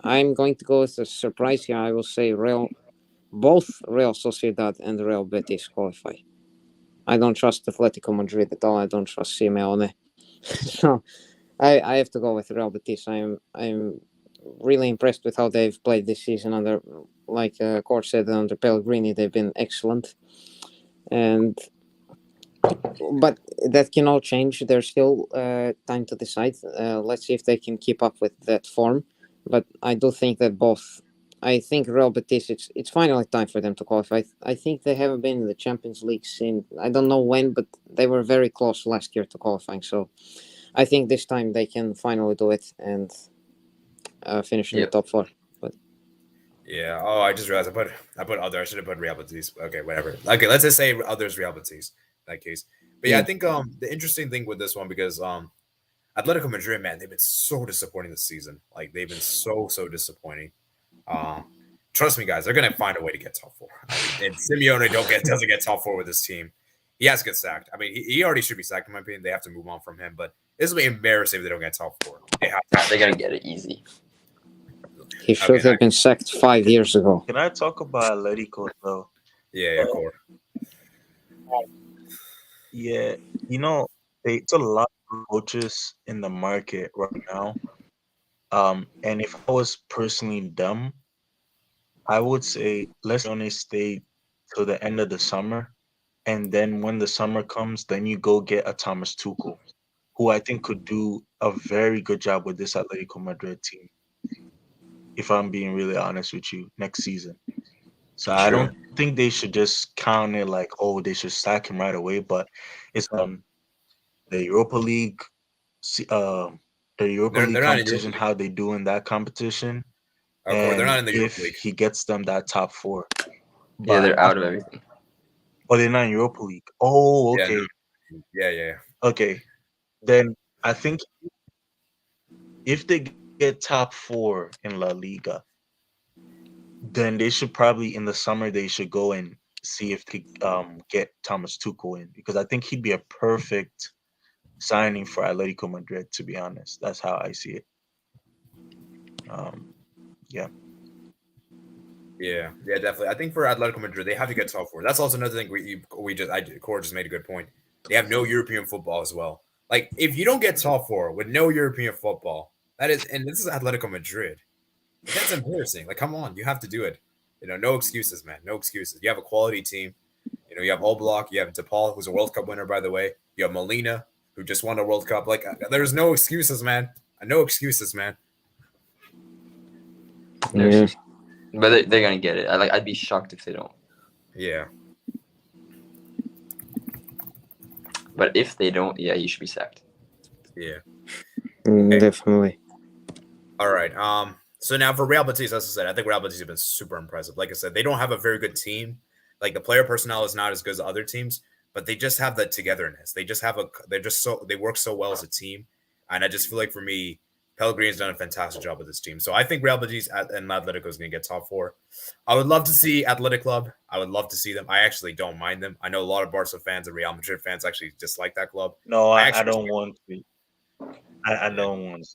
I'm going to go with a surprise here. I will say both Real Sociedad and Real Betis qualify. I don't trust Atletico Madrid at all. I don't trust Simeone. So I have to go with Real Betis. I'm really impressed with how they've played this season under, like Court said, under Pellegrini. They've been excellent, and but that can all change. There's still time to decide. Let's see if they can keep up with that form. But I do think that both. I think Real Betis. It's finally time for them to qualify. I think they haven't been in the Champions League since I don't know when, but they were very close last year to qualifying. So I think this time they can finally do it and finish in the Yep. top four. But Yeah. Oh, I just realized I put other. I should have put Real Betis. Okay, whatever. Okay, let's just say others Real Betis in that case. But yeah, I Yeah. think the interesting thing with this one because Atletico Madrid, man, they've been so disappointing this season. Like they've been so disappointing. Um, Trust me, guys, they're gonna find a way to get top four. I mean, and Simeone doesn't get top four with this team. He has to get sacked. I mean, he already should be sacked in my opinion. They have to move on from him. But this will be embarrassing if they don't get top four. They have to. They're gonna get it easy. he should Okay, have been sacked 5 years ago. Can I talk about Atletico though? yeah, core. Yeah, it's a lot of coaches in the market right now. And if I was personally them, I would say let's only stay till the end of the summer, and then when the summer comes, then you go get a Thomas Tuchel, who I think could do a very good job with this Atletico Madrid team. If I'm being really honest with you, next season. So I True. don't think they should just count it like, oh, they should sack him right away. But it's the Europa League, se- uh, the Europa They're League not in Europa competition, League. how they do in that competition, Core. They're and not in the Europa if League. he gets them that top 4. Yeah, But they're out of everything. they're not in Europa League. Oh, Yeah, okay, yeah. okay. Then I think if they get top 4 in La Liga, then they should probably in the summer they should go and see if they get Thomas Tuchel in, because I think he'd be a perfect signing for Atletico Madrid. To be honest, that's how I see it. Yeah. Yeah, definitely. I think for Atletico Madrid, they have to get top four. That's also another thing Core just made a good point. They have no European football as well. Like if you don't get top four with no European football, that is, and this is Atletico Madrid. That's embarrassing. Like, come on, you have to do it. No excuses, man. No excuses. You have a quality team. You have Oblak, you have DePaul, who's a World Cup winner, by the way. You have Molina, who just won a World Cup. Like, there's no excuses, man. No excuses, man. Yeah. But they're gonna get it. I'd be shocked if they don't. Yeah. But if they don't, yeah, he should be sacked. Yeah. Definitely. All right. So now for Real Betis, as I said, I think Real Betis have been super impressive. Like I said, they don't have a very good team. Like the player personnel is not as good as other teams, but they just have that togetherness. They work so well as a team. And I just feel like for me, Pellegrini's done a fantastic job with this team. So I think Real Betis and Atletico is going to get top four. I would love to see Athletic Club. I would love to see them. I actually don't mind them. I know a lot of Barca fans and Real Madrid fans actually dislike that club. No, I don't want to. I don't want to.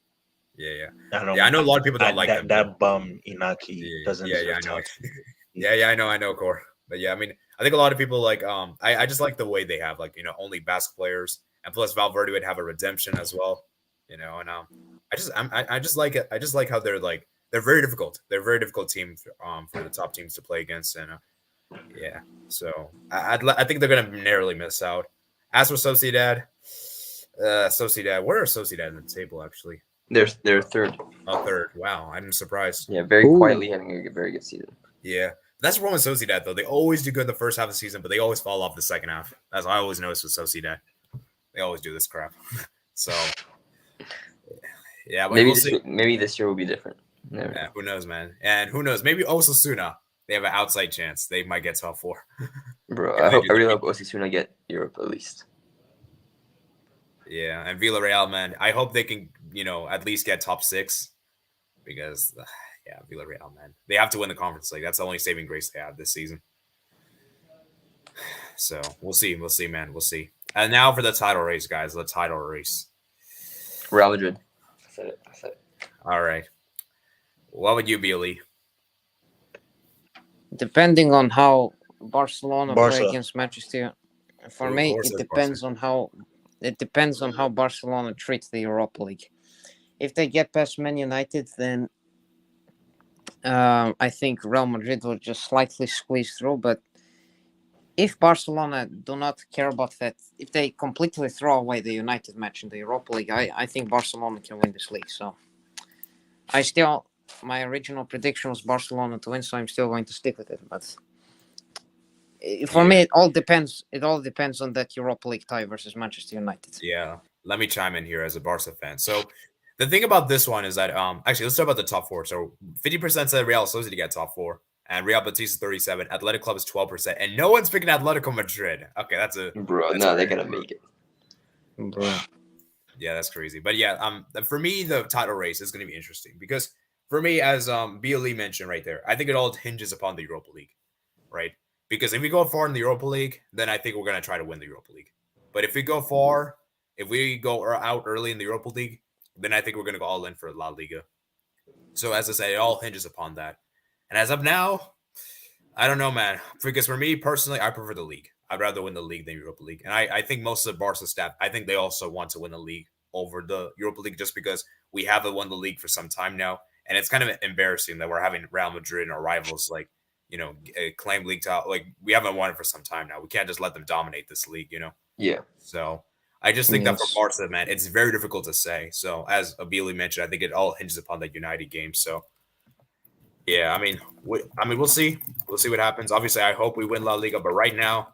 Yeah. I know a lot of people don't like them. That bum Inaki doesn't deserve I know. top. I know, Core. But yeah, I mean, I think a lot of people like I just like the way they have only Basque players, and plus Valverde would have a redemption as well, and I just like it. I just like how they're very difficult. They're a very difficult team for the top teams to play against, and yeah. So I think they're gonna narrowly miss out. As for Sociedad, where are Sociedad in the table actually? They're third. Oh, third. Wow, I'm surprised. Yeah, very Ooh. quietly having a very good season. Yeah, that's the problem with Sociedad though. They always do good the first half of the season, but they always fall off the second half. That's what I always notice with Sociedad. They always do this crap. So yeah, but maybe this year will be different. Never know. Yeah, who knows, man? And who knows? Maybe Osasuna. They have an outside chance. They might get top 4. Bro, Yeah, I really hope Osasuna get Europe at least. Yeah, and Villarreal, man. I hope they can, at least get top 6 because, yeah, Villarreal, man. They have to win the Conference League. That's the only saving grace they have this season. So we'll see. We'll see, man. We'll see. And now for the title race, guys. The title race. Real Madrid. I said it. All right. What would you be, Ali? Depending on how Barcelona Barca. play against Manchester, for Of me, course it it's depends on how Barcelona treats the Europa League. If they get past Man United, then I think Real Madrid will just slightly squeeze through. But if Barcelona do not care about that, if they completely throw away the United match in the Europa League, I think Barcelona can win this league. So my original prediction was Barcelona to win, so I'm still going to stick with it. But for me, it all depends. It all depends on that Europa League tie versus Manchester United. Yeah, let me chime in here as a Barca fan. So the thing about this one is that actually let's talk about the top 4. So 50% said Real Sociedad to get top 4, and Real Betis is 37. Athletic Club is 12%, and no one's picking Atletico Madrid. Okay, that's they're gonna make it. Bro. Yeah, that's crazy. But yeah, for me, the title race is going to be interesting because for me, as BLE mentioned right there, I think it all hinges upon the Europa League, right? Because if we go far in the Europa League, then I think we're going to try to win the Europa League. But if we go out early in the Europa League, then I think we're going to go all in for La Liga. So as I said, it all hinges upon that. And as of now, I don't know, man. Because for me personally, I prefer the league. I'd rather win the league than Europa League. And I think most of the Barca staff, I think they also want to win the league over the Europa League just because we haven't won the league for some time now. And it's kind of embarrassing that we're having Real Madrid and our rivals claim league title. Like, we haven't won it for some time now. We can't just let them dominate this league, Yeah. So I just think that for Barca, man, it's very difficult to say. So as Abili mentioned, I think it all hinges upon that United game. So yeah, we'll see. We'll see what happens. Obviously, I hope we win La Liga, but right now,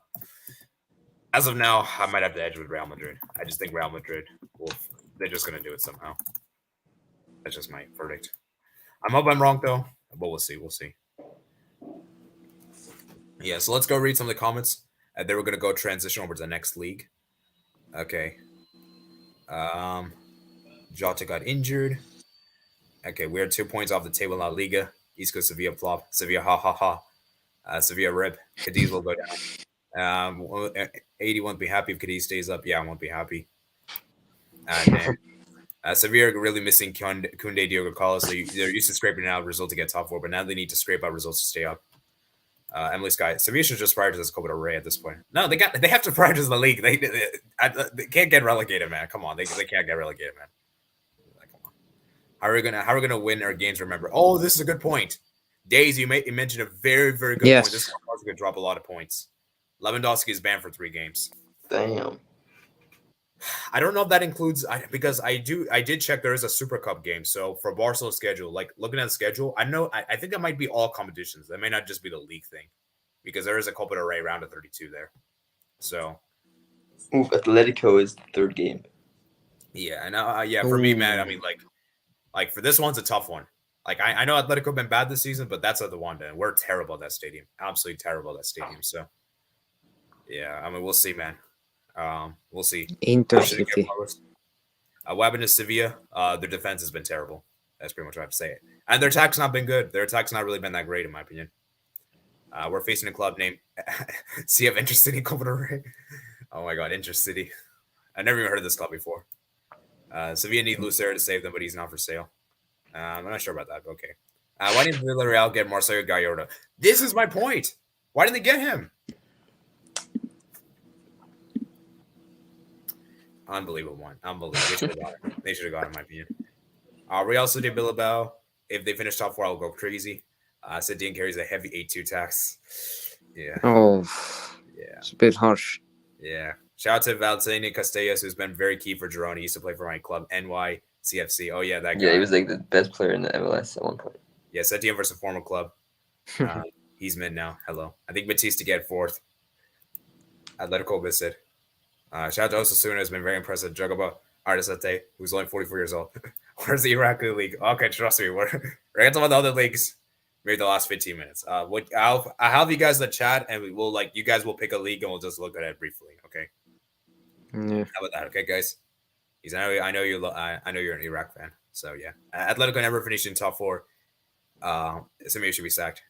as of now, I might have to edge with Real Madrid. I just think Real Madrid they're just going to do it somehow. That's just my verdict. I hope I'm wrong, though, but we'll see. We'll see. Yeah, so let's go read some of the comments. And then we're going to go transition over to the next league. Okay. Jota got injured. Okay, we're 2 points off the table in La Liga. East Coast Sevilla flop. Sevilla, ha, ha, ha. Sevilla rip. Cadiz will go down. 80 won't be happy if Cadiz stays up. Yeah, I won't be happy. And Sevilla really missing Koundé, Diogo Carlos. They're used to scraping out results to get top 4, but now they need to scrape out results to stay up. Emily Sky, Sevilla should just prioritize Copa del Rey at this point. No, they have to prioritize the league. They can't get relegated, man. Come on, they can't get relegated, man. Come on. How are we gonna win our games? Remember? Oh, this is a good point. Days, you mentioned a very, very good point. This is going to drop a lot of points. Lewandowski is banned for 3 games. Damn. I don't know if that includes because I did check there is a Super Cup game. So for Barcelona's schedule, like looking at the schedule, I think that might be all competitions. That may not just be the league thing, because there is a Copa del Rey round of 32 there. So, Atletico is the 3rd game. Yeah, and for me, man, like for this one's a tough one. Like I know Atletico been bad this season, but that's at the Wanda, and we're terrible at that stadium. Absolutely terrible at that stadium. So, yeah, we'll see, man. We'll see. Intercity. What happened to Sevilla? Their defense has been terrible. That's pretty much what I have to say. And their attack's not been good. Their attack's not really been that great, in my opinion. We're facing a club named CF Intercity Copa del Rey. Oh my God, Intercity. I never even heard of this club before. Sevilla need Lucero to save them, but he's not for sale. I'm not sure about that, but okay. Why didn't Villarreal get Marcelo Gallardo? This is my point. Why didn't they get him? Unbelievable one. Unbelievable. They should have got him, in my opinion. Real Sociedad Bilbao, if they finish top four, I'll go crazy. Setien carries a heavy 8-2 tax. Yeah. Oh, Yeah. it's a bit harsh. Yeah. Shout out to Valentino Castellas, who's been very key for Girona. He used to play for my club, NYCFC. Oh, yeah, that guy. Yeah, he was like the best player in the MLS at one point. Yeah, Setien versus former club. He's mid now. Hello. I think Batista get fourth. Atletico Bisset. Shout out to Osasuna, has been very impressive. Jugaba Artisate, who's only 44 years old. Where's the Iraqi league? Okay, trust me. We're going to talk about the other leagues maybe the last 15 minutes. I'll have you guys in the chat, and we will you guys will pick a league, and we'll just look at it briefly. Okay. Yeah. How about that? Okay, guys. I know you're an Iraq fan, so yeah. Atletico never finished in top four. Samir should be sacked.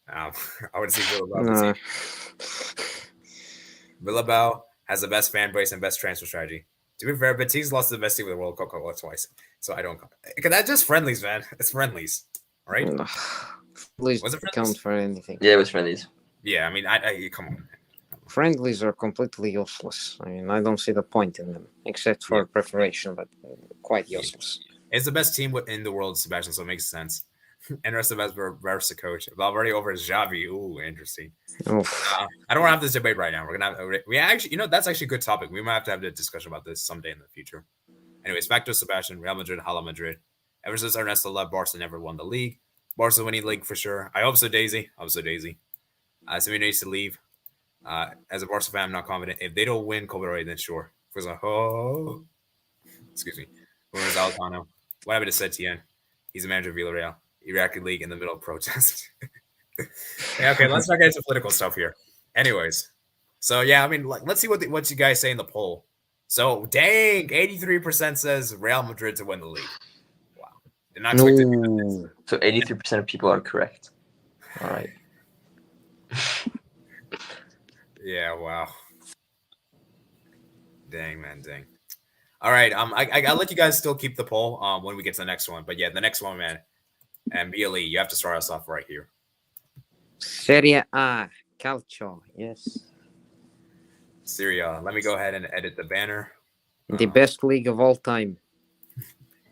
I would see Bilbao. Bilbao has the best fan base and best transfer strategy. To be fair, Betis lost to the best team in the world, Coca-Cola twice. So I don't. That's just friendlies, man. It's friendlies, right? Friendlies Was it friendlies? count for anything. Yeah, it was friendlies. Yeah, I mean, I come on. Friendlies are completely useless. I mean, I don't see the point in them, except for preparation, but quite useless. It's the best team in the world, Sebastian, so it makes sense. And the rest of us were versus the coach. Valverde over Xavi. Ooh, interesting. I don't want to have this debate right now. We're gonna have actually, that's actually a good topic. We might have to have a discussion about this someday in the future. Anyways, back to Sebastian. Real Madrid, Hala Madrid. Ever since Ernesto left, Barca never won the league. Barca winning the league for sure. I hope so, Daisy. Samir needs to leave. As a Barca fan, I'm not confident. If they don't win Copa del Rey, then sure. Excuse me. Where's Altano? What happened to Setien? He's a manager of Villarreal. Iraqi league in the middle of protest. Yeah, okay, let's not get into political stuff here. Anyways, so yeah, I mean, let's see what you guys say in the poll. So, dang, 83% says Real Madrid to win the league. Wow. Did not expect it. So 83% of people are correct. All right. Yeah, wow. Dang, man, dang. All right, I'll let you guys still keep the poll when we get to the next one. But yeah, the next one, man. And BLE, you have to start us off right here. Serie A, Calcio, yes. Serie A. Let me go ahead and edit the banner. The best league of all time.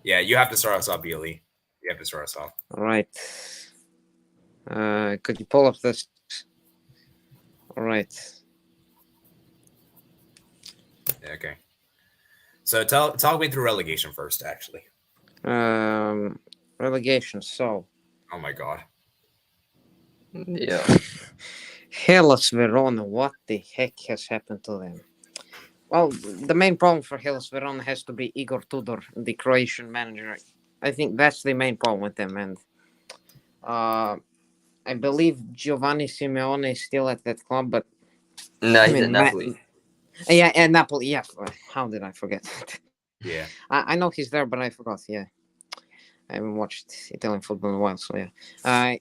Yeah, you have to start us off, BLE. You have to start us off. All right. Could you pull up this? All right. Yeah, okay. So talk me through relegation first, actually. Relegation. So. Oh my God. Yeah. Hellas Verona. What the heck has happened to them? Well, the main problem for Hellas Verona has to be Igor Tudor, the Croatian manager. I think that's the main problem with them, and I believe Giovanni Simeone is still at that club, but no, he's at Napoli. Yeah, and Napoli. Yeah, how did I forget that? Yeah, I know he's there, but I forgot. Yeah, I haven't watched Italian football in a while, so yeah.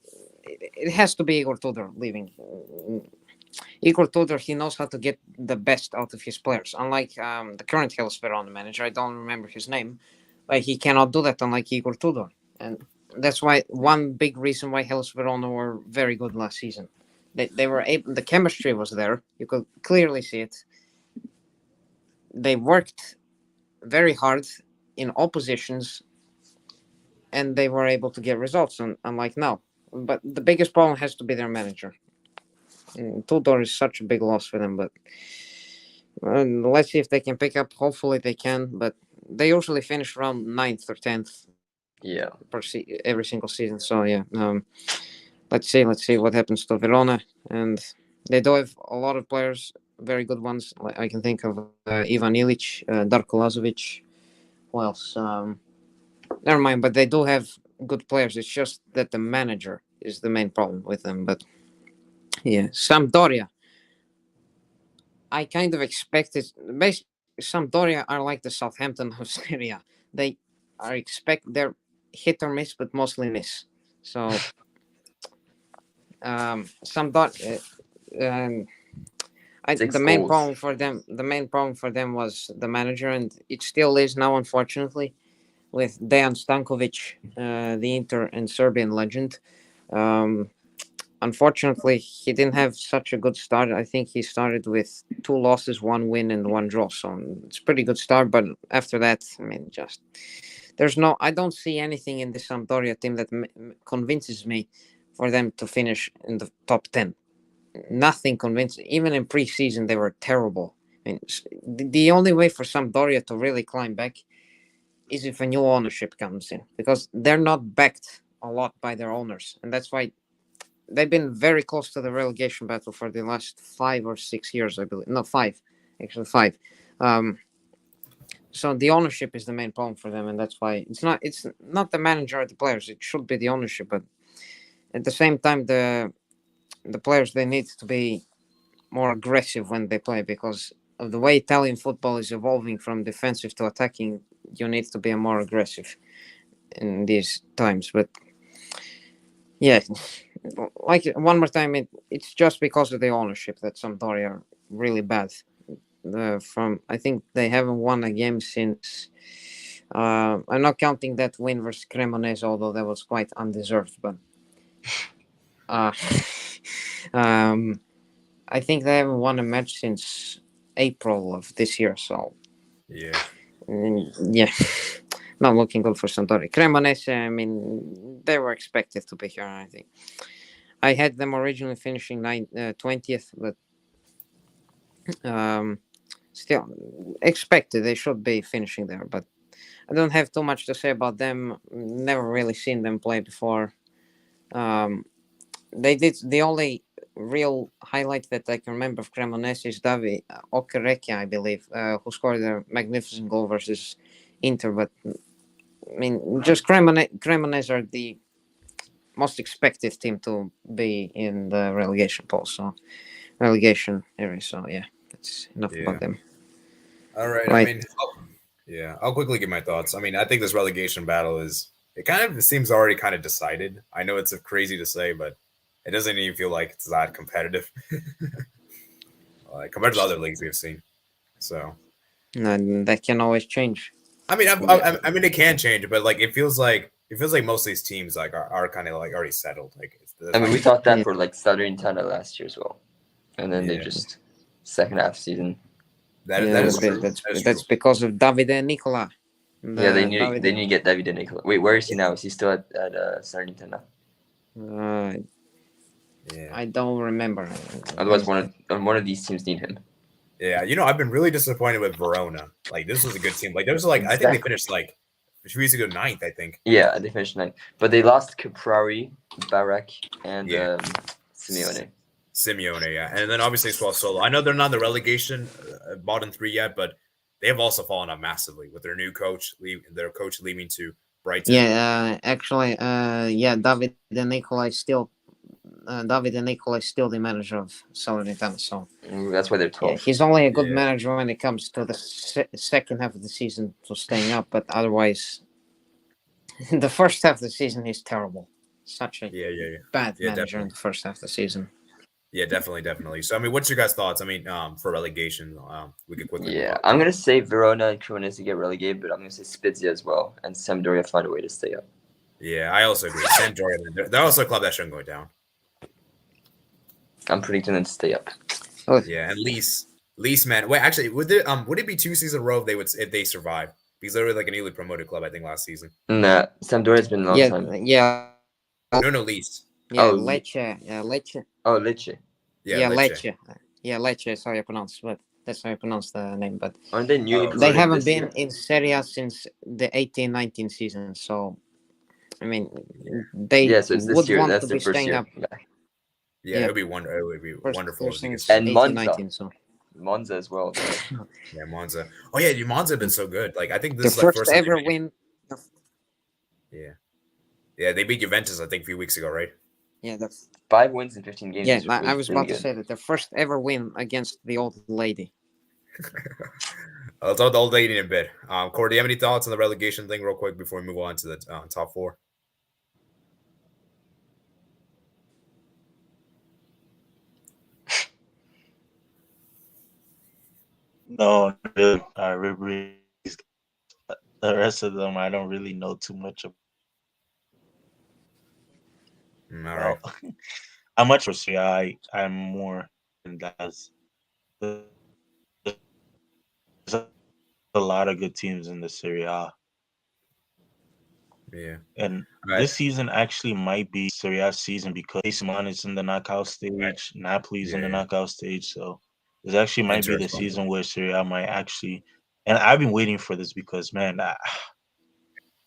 It has to be Igor Tudor leaving. Igor Tudor, he knows how to get the best out of his players. Unlike the current Hellas Verona manager, I don't remember his name, but he cannot do that unlike Igor Tudor. And that's why one big reason why Hellas Verona were very good last season. They were able, the chemistry was there. You could clearly see it. They worked very hard in all positions, and they were able to get results, unlike now. But the biggest problem has to be their manager. Tudor is such a big loss for them, but let's see if they can pick up. Hopefully they can, but they usually finish around 9th or 10th. Yeah. Every single season. So yeah, let's see what happens to Verona, and they do have a lot of players, very good ones. I can think of Ivan Ilic, Darko Lazovic. Who else? Never mind, but they do have good players. It's just that the manager is the main problem with them. But yeah, Sampdoria. I kind of expected. Basically, Sampdoria are like the Southampton of Serie A. They're hit or miss, but mostly miss. So Sampdoria. The main problem for them was the manager, and it still is now, unfortunately, with Dejan Stankovic, the Inter and Serbian legend. Unfortunately, he didn't have such a good start. I think he started with 2 losses, 1 win, and 1 draw. So it's a pretty good start. But after that, I mean, just I don't see anything in the Sampdoria team that convinces me for them to finish in the top 10. Nothing convincing. Even in preseason, they were terrible. I mean, the only way for Sampdoria to really climb back is if a new ownership comes in, because they're not backed a lot by their owners, and that's why they've been very close to the relegation battle for the last 5 or 6 years, I believe. No, 5, actually 5. So the ownership is the main problem for them, and that's why it's not the manager or the players. It should be the ownership, but at the same time, the players, they need to be more aggressive when they play, because of the way Italian football is evolving from defensive to attacking. You need to be more aggressive in these times. But yeah, like one more time, it's just because of the ownership that Sampdoria are really bad. I think they haven't won a game since. I'm not counting that win versus Cremonese, although that was quite undeserved. But I think they haven't won a match since April of this year. So Yeah. Yeah, not looking good for Sampdoria. Cremonese, I mean, they were expected to be here. I think I had them originally finishing 20th, but still expected they should be finishing there. But I don't have too much to say about them. Never really seen them play before. They did the only real highlight that I can remember of Cremonese is Davi Okereke, I believe, who scored a magnificent goal versus Inter. But I mean, just Cremonese are the most expected team to be in the relegation area. So yeah, that's enough about them. All right. Right. I mean, I'll quickly give my thoughts. I mean, I think this relegation battle it seems already kind of decided. I know it's crazy to say, but it doesn't even feel like it's that competitive compared to the other leagues we've seen. So, and that can always change. I mean, I mean, it can change, but like it feels like most of these teams like are kind of like already settled. Like, I mean, we thought that for like Salernitana last year as well, and then they just second half season. That's true. That's because of Davide and Nicola. Yeah, they need to get Davide and Nicola. Wait, where is he now? Is he still at Salernitana? I don't remember. Otherwise, one of these teams need him. Yeah, I've been really disappointed with Verona. Like, this was a good team. Like, there was like I think they finished like 2 weeks ago 9th, I think. Yeah, they finished 9th, but they lost Caprari, Barak, and Simeone. Simeone, yeah, and then obviously Sassuolo. I know they're not in the relegation bottom 3 yet, but they have also fallen off massively with their new coach, leaving to Brighton. Yeah, actually, Davide Nicola is still the manager of Salernitana, so that's why they're 12. Yeah, he's only a good manager when it comes to the second half of the season to staying up, but otherwise, the first half of the season he's terrible. Such a bad manager definitely. in the first half of the season. Yeah, definitely. So, I mean, what's your guys' thoughts? I mean, for relegation, we could quickly. Yeah, I'm gonna say Verona and Cremonese get relegated, but I'm gonna say Spezia as well, and Sampdoria find a way to stay up. Yeah, I also agree. Sampdoria, they're also a club that shouldn't go down. I'm predicting them to stay up. Yeah, and Lease, man. Wait, actually, would it be 2 seasons in a row if they survive? Because they were like a newly promoted club, I think, last season. Nah, Sampdoria's been a long time. Yeah. No, Lease. Yeah, Lecce. Lecce. Oh, Lecce. Yeah, Lecce. Yeah, Lecce. Sorry, that's how I pronounce the name. But aren't they newly promoted? They haven't been in Serie A since the 18-19 season. So, I mean, they so it's this would year. want That's to be staying up. Yeah, it would be wonderful. And Monza. So. Monza as well. Yeah, Monza. Oh yeah, Monza have been so good. Like I think this the is like first ever win. Yeah, they beat Juventus I think a few weeks ago, right? Yeah, 5 wins in 15 games. Yeah, I was about to say that the first ever win against the old lady. Let's talk the old lady in a bit. Corey, do you have any thoughts on the relegation thing, real quick, before we move on to the top 4? No, really. The rest of them, I don't really know too much about. All right. I'm much for Serie A. I'm more than that. There's a lot of good teams in the Serie A. Yeah. And Right. this season actually might be Serie A season because AC Milan is in the knockout stage, Napoli's in the knockout stage. So this actually might be the Interesting. season where Serie A might actually. And I've been waiting for this because man, I've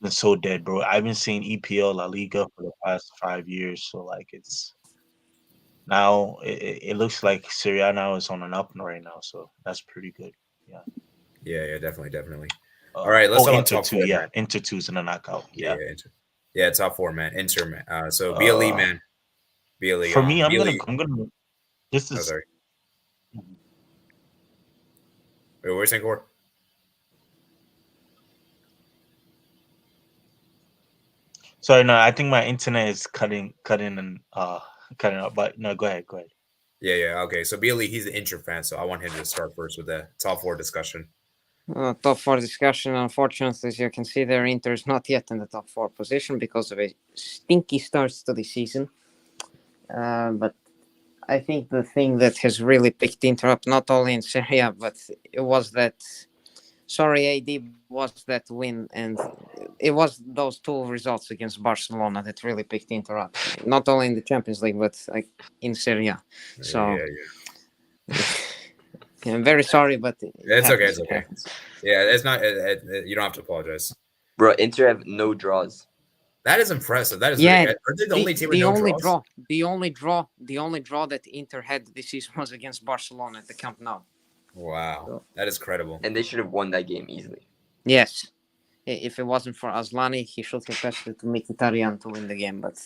been so dead, bro. I've been seeing EPL, La Liga for the past 5 years. So like it's now it looks like Serie A now is on an up right now. So that's pretty good. Yeah. Yeah, definitely. All right, let's talk about Inter top 2, four, yeah. man. Inter 2's in the knockout. Yeah. Yeah, top four, man. Inter, man. So BLE, man. BLE. For me, I'm BLE. gonna this is sorry. Wait, what were you saying, Cord? Sorry, no, I think my internet is cutting and cutting out. But no, go ahead. Yeah. Okay, so BLE, he's an Inter fan, so I want him to start first with the top four discussion. Top four discussion. Unfortunately, as you can see, their Inter is not yet in the top four position because of a stinky start to the season. But I think the thing that has really picked Inter up, not only in Serie A, but it was that AD was that win, and it was those two results against Barcelona that really picked Inter up. Not only in the Champions League, but like in Serie A. So I'm very sorry, but it's okay. Yeah, it's not. You don't have to apologize, bro. Inter have no draws. That is impressive. That is are they the only team with no draws? The only draw that Inter had this season was against Barcelona at the Camp Nou. Wow, that is credible. And they should have won that game easily. Yes, if it wasn't for Aslani, he should have passed it to Mkhitaryan to win the game. But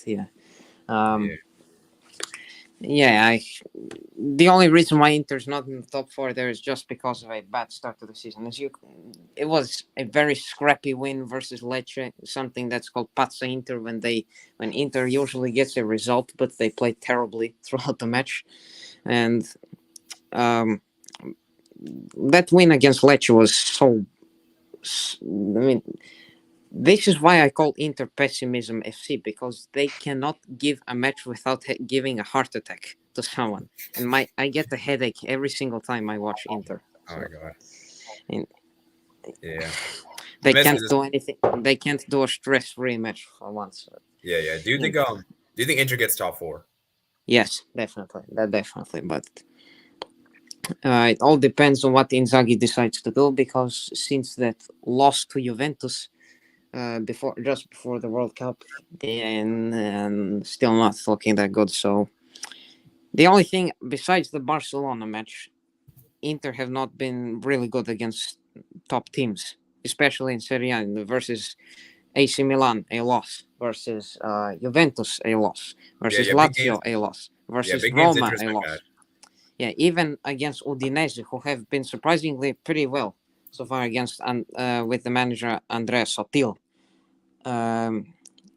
the only reason why Inter's not in the top four there is just because of a bad start to the season. It was a very scrappy win versus Lecce, something that's called Pazza Inter when Inter usually gets a result, but they play terribly throughout the match. And that win against Lecce was so. I mean, this is why I call Inter Pessimism FC, because they cannot give a match without giving a heart attack to someone. And I get a headache every single time I watch Inter. Oh my god. They can't do anything. They can't do a stress-free match for once. Yeah. Do you think Inter gets top four? Yes, definitely. But it all depends on what Inzaghi decides to do, because since that loss to Juventus just before the World Cup, and still not looking that good. So the only thing besides the Barcelona match, Inter have not been really good against top teams, especially in Serie A. Versus AC Milan, a loss. Versus Juventus, a loss. Versus Lazio, a loss. Versus Roma, a loss. Yeah, even against Udinese, who have been surprisingly pretty well so far against with the manager Andrea Sottil.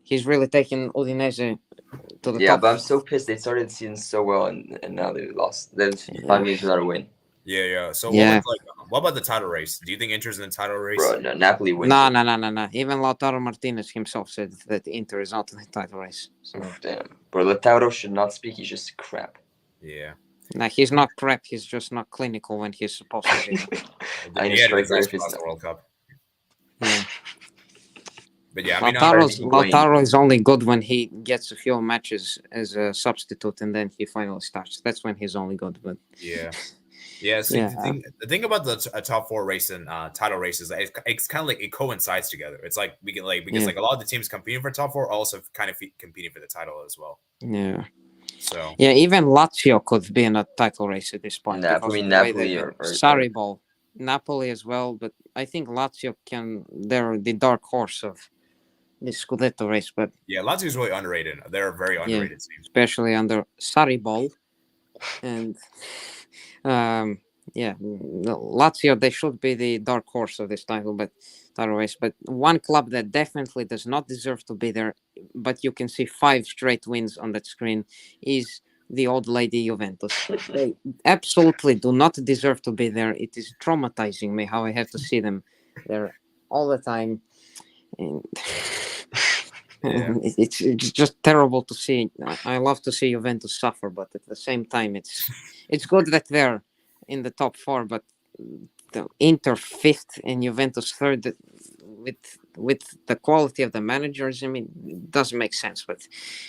He's really taken Udinese to the top. Yeah, but I'm so pissed. They started the season so well, and now they lost. Then 5 games without a win. Yeah. So what about the title race? Do you think Inter's in the title race? Bro, no, Napoli wins. No. Even Lautaro Martinez himself said that Inter is not in the title race. So. Damn. Bro, Lautaro should not speak. He's just crap. Yeah. No, he's not crap. He's just not clinical when he's supposed to be. I need to strike there if it's the World Cup. Yeah. But yeah, Lautaro is only good when he gets a few matches as a substitute, and then he finally starts. That's when he's only good. But the thing about the top four race and title races, it's kind of like it coincides together. It's like because a lot of the teams competing for top four also kind of competing for the title as well. Yeah. So even Lazio could be in a title race at this point. Napoli or Sarri ball, Napoli as well, but I think Lazio they're the dark horse of the Scudetto race. But yeah, Lazio is really underrated. They're a very underrated team, especially under Sarri ball, and Lazio, they should be the dark horse of this title race. But one club that definitely does not deserve to be there, but you can see 5 straight wins on that screen, is the old lady Juventus. They absolutely do not deserve to be there. It is traumatizing me how I have to see them there all the time. And it's just terrible to see. I love to see Juventus suffer, but at the same time, it's good that they're in the top 4, but the Inter 5th and Juventus 3rd with with the quality of the managers, I mean, it doesn't make sense. But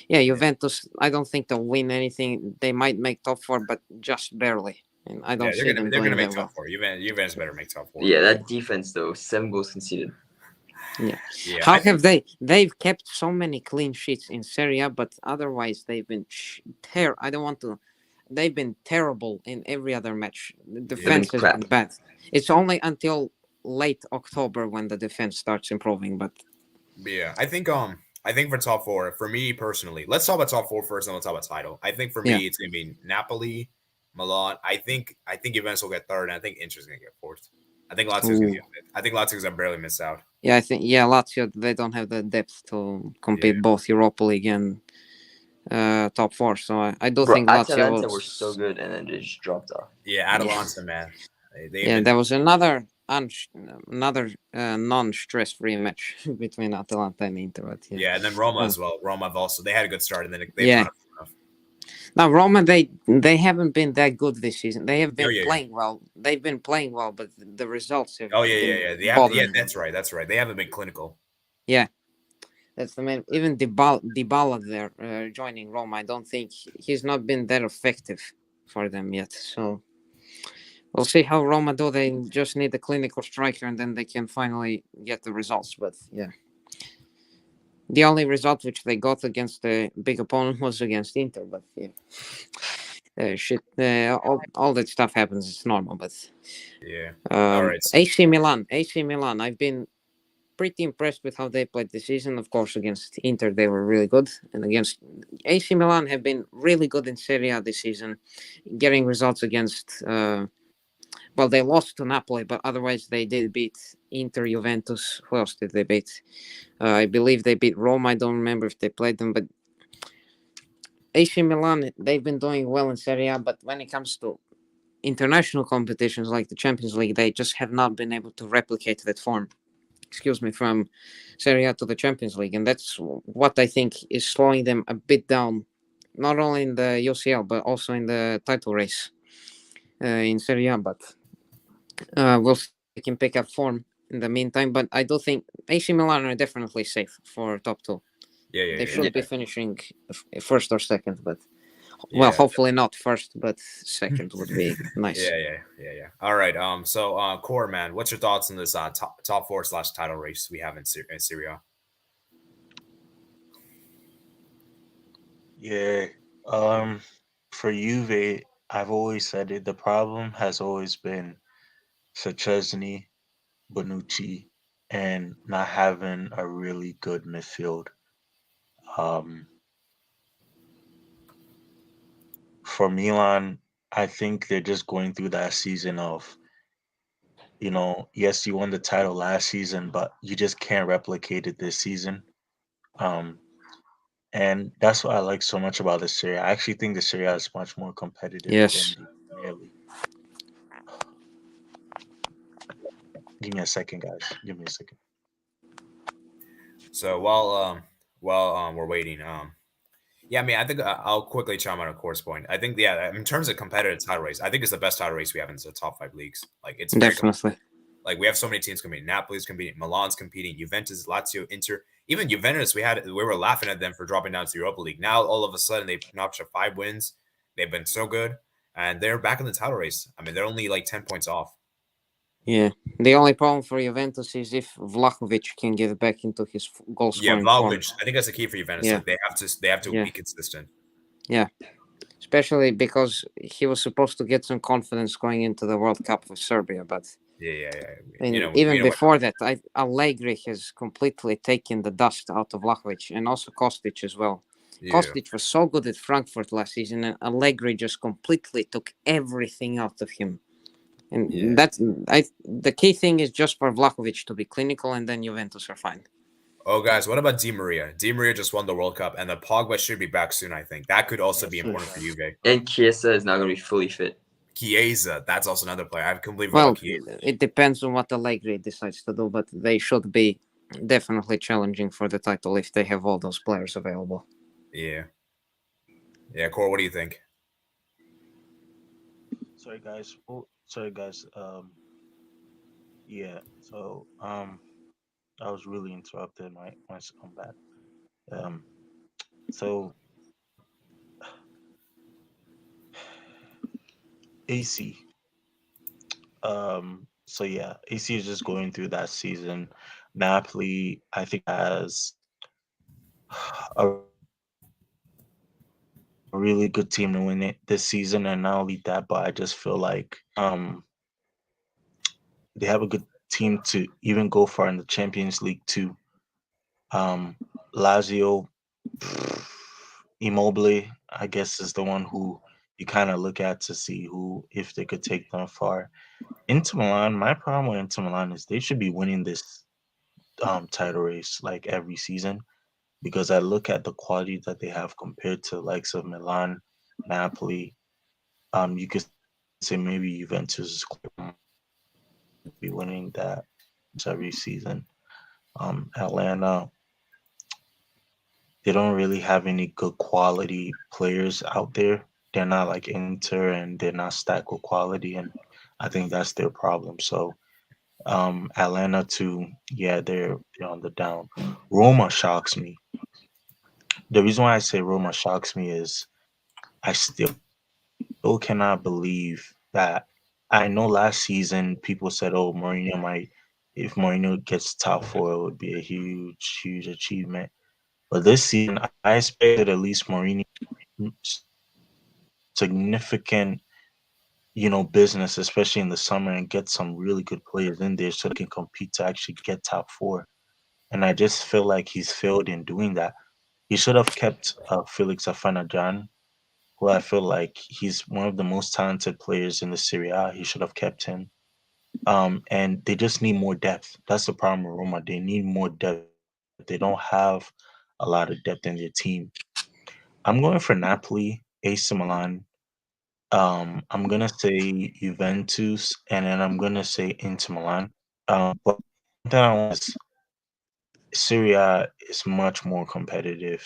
yeah, Juventus, I don't think they'll win anything. They might make top four, but just barely. And I don't see them they're doing gonna make that well. top four. Juventus better make top four. Yeah, that defense though, 7 goals conceded. Yeah. Yeah, How have they've kept so many clean sheets in Serie A, but otherwise they've been I don't want to. They've been terrible in every other match. The defense has crap. been bad. It's only until late October when the defense starts improving. But yeah, I think for top four, for me personally, let's talk about top four first, and then we'll talk about title. I think for me, it's gonna be Napoli, Milan. I think Juventus will get third, and I think Inter's gonna get fourth. I think Lazio's gonna get fifth. I think Lazio's gonna barely miss out. Yeah, I think Lazio, they don't have the depth to compete both Europa League and top four. So I do think Lazio. Atalanta were so good, and then they just dropped off. Yeah, Atalanta, man. There was another non-stress-free match between Atalanta and Inter. But and then Roma as well. Roma have also, they had a good start, and then they not enough. Now Roma, they haven't been that good this season. They have been playing well. They've been playing well, but the results have. That's right. They haven't been clinical. Yeah, that's the main. Even Dybala there joining Roma, I don't think he's not been that effective for them yet. So we'll see how Roma do. They just need a clinical striker, and then they can finally get the results. But yeah. The only result which they got against the big opponent was against Inter, but all that stuff happens. It's normal, but all right. AC Milan. I've been pretty impressed with how they played this season. Of course, against Inter they were really good, and against AC Milan have been really good in Serie A this season, getting results against. Well, they lost to Napoli, but otherwise they did beat Inter, Juventus. Who else did they beat? I believe they beat Rome. I don't remember if they played them, but AC Milan, they've been doing well in Serie A, but when it comes to international competitions like the Champions League, they just have not been able to replicate that form. From Serie A to the Champions League, and that's what I think is slowing them a bit down, not only in the UCL but also in the title race in Serie A. But we'll see if they can pick up form in the meantime. But I do think AC Milan are definitely safe for top two. They should be finishing first or second, but hopefully not first, but second would be nice. Yeah. All right. So, Core, man, what's your thoughts on this top four / title race we have in Serie A? Yeah. For Juve, I've always said it. The problem has always been Szczesny, Bonucci, and not having a really good midfield. For Milan, I think they're just going through that season of, yes, you won the title last season, but you just can't replicate it this season. And that's what I like so much about the Serie A. I actually think the Serie A is much more competitive than the Premier League. Give me a second, guys. Give me a second. So while we're waiting, I mean, I think I'll quickly chime on a Core's point. I think, in terms of competitive title race, I think it's the best title race we have in the top 5 leagues. Like, it's definitely. Like, we have so many teams competing. Napoli's competing, Milan's competing, Juventus, Lazio, Inter, even Juventus. We were laughing at them for dropping down to the Europa League. Now all of a sudden they've notched up 5 wins. They've been so good, and they're back in the title race. I mean, they're only like 10 points off. Yeah, the only problem for Juventus is if Vlahovic can get back into his goal scoring form. I think that's the key for Juventus. Like, they have to be consistent. Yeah, especially because he was supposed to get some confidence going into the World Cup with Serbia, but even before that, Allegri has completely taken the dust out of Vlahovic, and also Kostic as well. Yeah. Kostic was so good at Frankfurt last season, and Allegri just completely took everything out of him. And the key thing is just for Vlahovic to be clinical, and then Juventus are fine. Oh, guys, what about Di Maria? Di Maria just won the World Cup, and the Pogba should be back soon, I think. That could also be important for Juve. And Chiesa is not going to be fully fit. Chiesa, that's also another player. I completely forgot Chiesa. It depends on what Allegri decides to do, but they should be definitely challenging for the title if they have all those players available. Yeah. Yeah, Cor, what do you think? Sorry, guys. I was really interrupted. My I'm bad. Um, so AC. So yeah, AC is just going through that season. Napoli, I think, has a really good team to win it this season, and not only that, but I just feel like they have a good team to even go far in the Champions League too. Lazio, Immobile, I guess, is the one who you kind of look at to see who if they could take them far. Inter Milan, my problem with Inter Milan is they should be winning this title race like every season because I look at the quality that they have compared to likes of Milan, Napoli. You could say maybe Juventus is quite might be winning that every season. Atlanta, they don't really have any good quality players out there. They're not like Inter and they're not stacked with quality, and I think that's their problem. So Atlanta too, yeah, they're on the down. Roma shocks me. The reason why I say Roma shocks me is I still cannot believe that. I know last season people said, "Oh, Mourinho might, if Mourinho gets top four, it would be a huge, huge achievement." But this season, I expected at least Mourinho significant, business, especially in the summer, and get some really good players in there so they can compete to actually get top four. And I just feel like he's failed in doing that. He should have kept Felix Afana-Gyan, who I feel like he's one of the most talented players in the Serie A. He should have kept him. And they just need more depth. That's the problem with Roma. They need more depth. They don't have a lot of depth in their team. I'm going for Napoli, AC Milan. I'm gonna say Juventus, and then I'm gonna say Inter Milan. But one thing I want to say is Serie A is much more competitive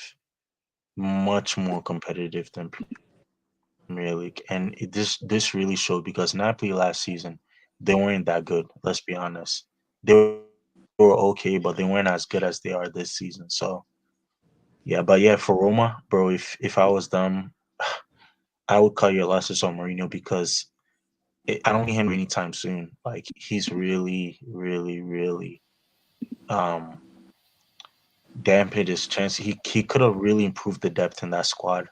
than Premier League, and this really showed because Napoli last season they weren't that good. Let's be honest, they were okay, but they weren't as good as they are this season. So yeah, but yeah, for Roma, bro, if I was them, I would cut your losses on Mourinho because I don't see him leaving anytime soon. Like he's really, really, really um dampened his chance. He could have really improved the depth in that squad.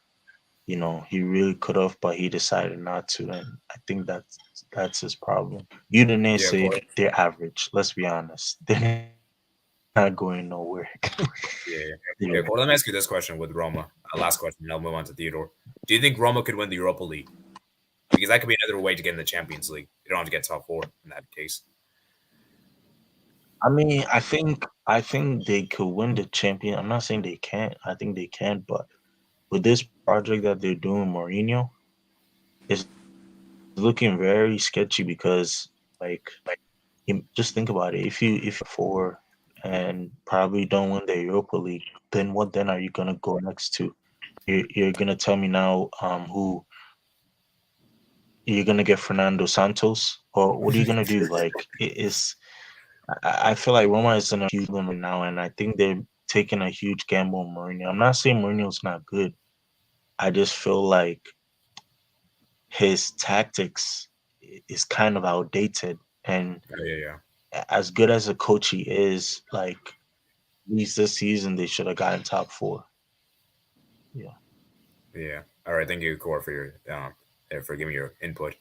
He really could have, but he decided not to, and I think that's his problem. Yeah, Udinese, Corey. they're average. Let's be honest. They're not going nowhere. Yeah, They're yeah, Corey. Let me ask you this question with Roma. Last question, and I'll move on to Theodore. Do you think Roma could win the Europa League? Because that could be another way to get in the Champions League. You don't have to get top four in that case. I mean, I think they could win the champion. I'm not saying they can't. I think they can, but with this project that they're doing, Mourinho, it's looking very sketchy because like just think about it. If you get top four and probably don't win the Europa League, then what then are you gonna go next to? You're gonna tell me now who you're gonna get Fernando Santos or what are you gonna do? Like it is I feel like Roma is in a huge problem right now and I think they're taking a huge gamble on Mourinho. I'm not saying Mourinho's not good. I just feel like his tactics is kind of outdated and Oh, yeah, yeah, as good as a coach he is, like at least this season they should have gotten top four. Yeah. yeah. All right, thank you, Corey, for giving your input.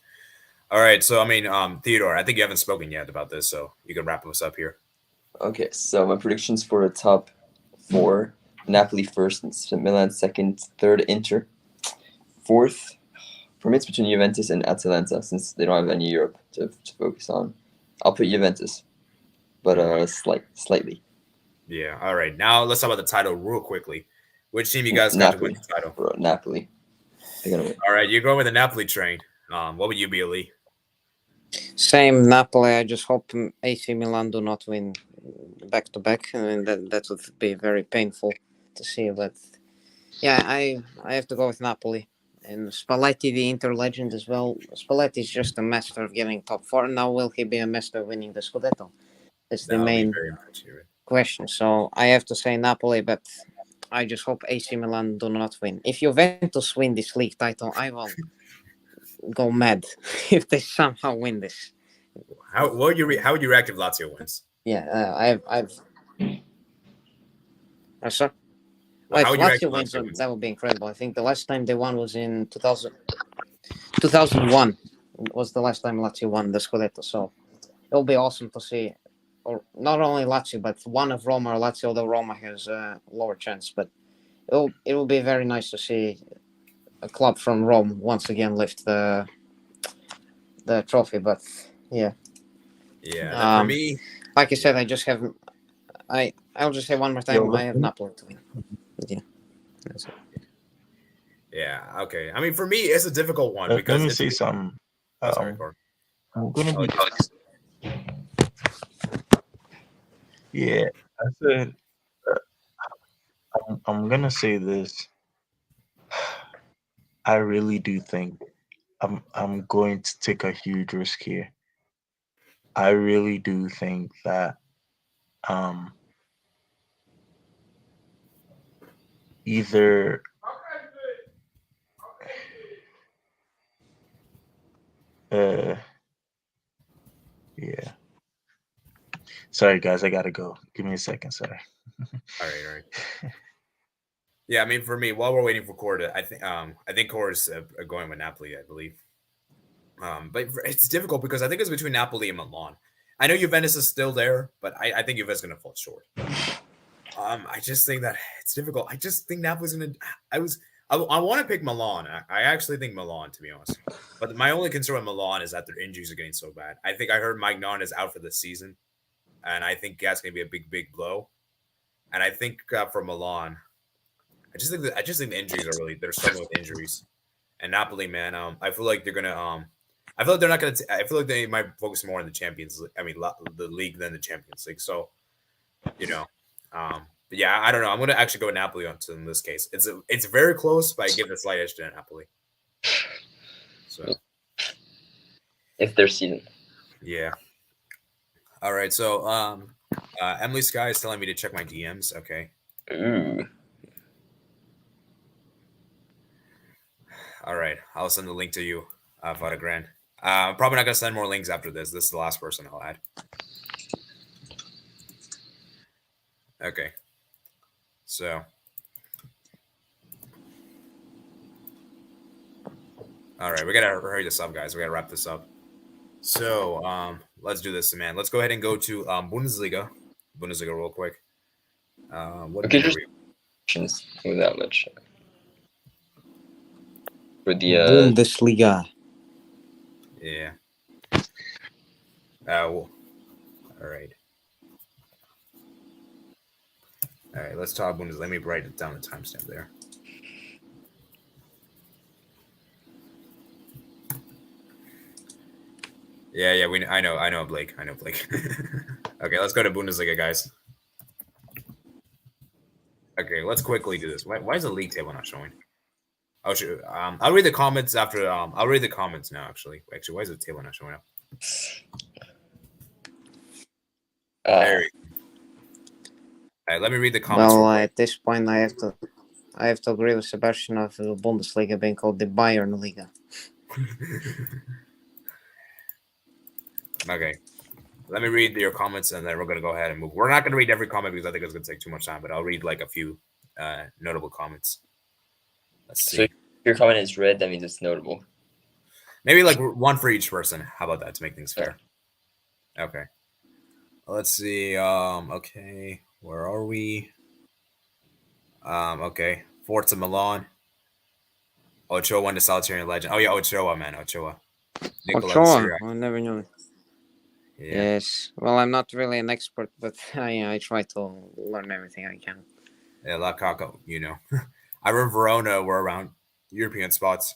All right, so I mean, Theodore, I think you haven't spoken yet about this, so you can wrap us up here. Okay, so my predictions for the top four: Napoli first, Milan second, third Inter, fourth. For me, it's between Juventus and Atalanta since they don't have any Europe to focus on. I'll put Juventus, but slightly. Yeah. All right. Now let's talk about the title real quickly. Which team you guys got to win Napoli, the title? bro, Napoli, they're gonna win. All right, you're going with the Napoli train. What would you be, Ali? Same Napoli. I just hope AC Milan do not win back to back. I mean that would be very painful to see. But yeah, I have to go with Napoli. And Spalletti, the Inter legend as well. Spalletti is just a master of getting top four. Now will he be a master of winning the Scudetto? That's the That'll be main. very much here. question. So I have to say Napoli, but I just hope AC Milan do not win. If Juventus win this league title, I will go mad if they somehow win this. How would you react if Lazio wins? Yeah, I've. Sorry. Well, Well, how if would you react Lazio if wins, Lazio wins? that would be incredible. I think the last time they won was in 2001. Was the last time Lazio won the Scudetto. So it'll be awesome to see, or not only Lazio, but one of Roma or Lazio, although Roma has a lower chance. But it will be very nice to see a club from Rome once again lift the trophy. But yeah, Yeah, for me, like I said, I just have. I'll just say one more time. I have Napoli to win. Yeah, that's it. yeah, okay. I mean, for me, it's a difficult one because Let me say something. Oh, sorry, Cor. I'm gonna be. Yeah, I said. I'm gonna say this. I really do think I'm going to take a huge risk here. I really do think that um either yeah. Sorry guys, I gotta go. Give me a second, sorry. All right. Yeah, I mean, for me, while we're waiting for Core I think Core is going with Napoli, I believe. But it's difficult because I think it's between Napoli and Milan. I know Juventus is still there, but I think Juventus is going to fall short. I just think that it's difficult. I just think Napoli's going to. I want to pick Milan. I actually think Milan, to be honest. But my only concern with Milan is that their injuries are getting so bad. I think I heard Mike Non is out for the season, and I think that's going to be a big blow. And I think for Milan, I just think the injuries are they're struggling with injuries. And Napoli, man, I feel like they're gonna I feel like they're not gonna. I feel like they might focus more on the Champions League. I mean, the league than the Champions League. So, but yeah, I don't know. I'm gonna actually go with Napoli in this case. It's very close, but I give the slight edge to Napoli. So, It's their season. Yeah. All right. So, Emily Sky is telling me to check my DMs. Okay. Ooh. All right. I'll send the link to you, Father Grand. I'm probably not gonna send more links after this. This is the last person I'll add. Okay. So. All right, we gotta hurry this up, guys. We gotta wrap this up. So, let's do this, man. Let's go ahead and go to Bundesliga real quick. What Okay, are we? Without much. For the Bundesliga. Yeah. All right. All right, let's talk Bundesliga. Let me write it down the timestamp there. Yeah, I know Blake. Okay, let's go to Bundesliga, guys. Okay, let's quickly do this. Why is the league table not showing? Oh, shoot. I'll read the comments after. I'll read the comments now. Actually, why is the table not showing up? There we go. All right, let me read the comments. Well, at this point, I have to agree with Sebastian of the Bundesliga being called the Bayern Liga. Okay. Let me read your comments, and then we're going to go ahead and move. We're not going to read every comment because I think it's going to take too much time, but I'll read like a few notable comments. Let's see. So if your comment is read, that means it's notable. Maybe like one for each person. How about that to make things fair? Okay. Let's see. Okay. Where are we? Okay. Forza Milan. Ochoa won the Solitary Legend. Oh, yeah. Ochoa, man. Ochoa. Ochoa. I never knew it. Yeah. Yes. Well, I'm not really an expert, but I try to learn everything I can. Yeah, La Caco, I remember Verona were around European spots.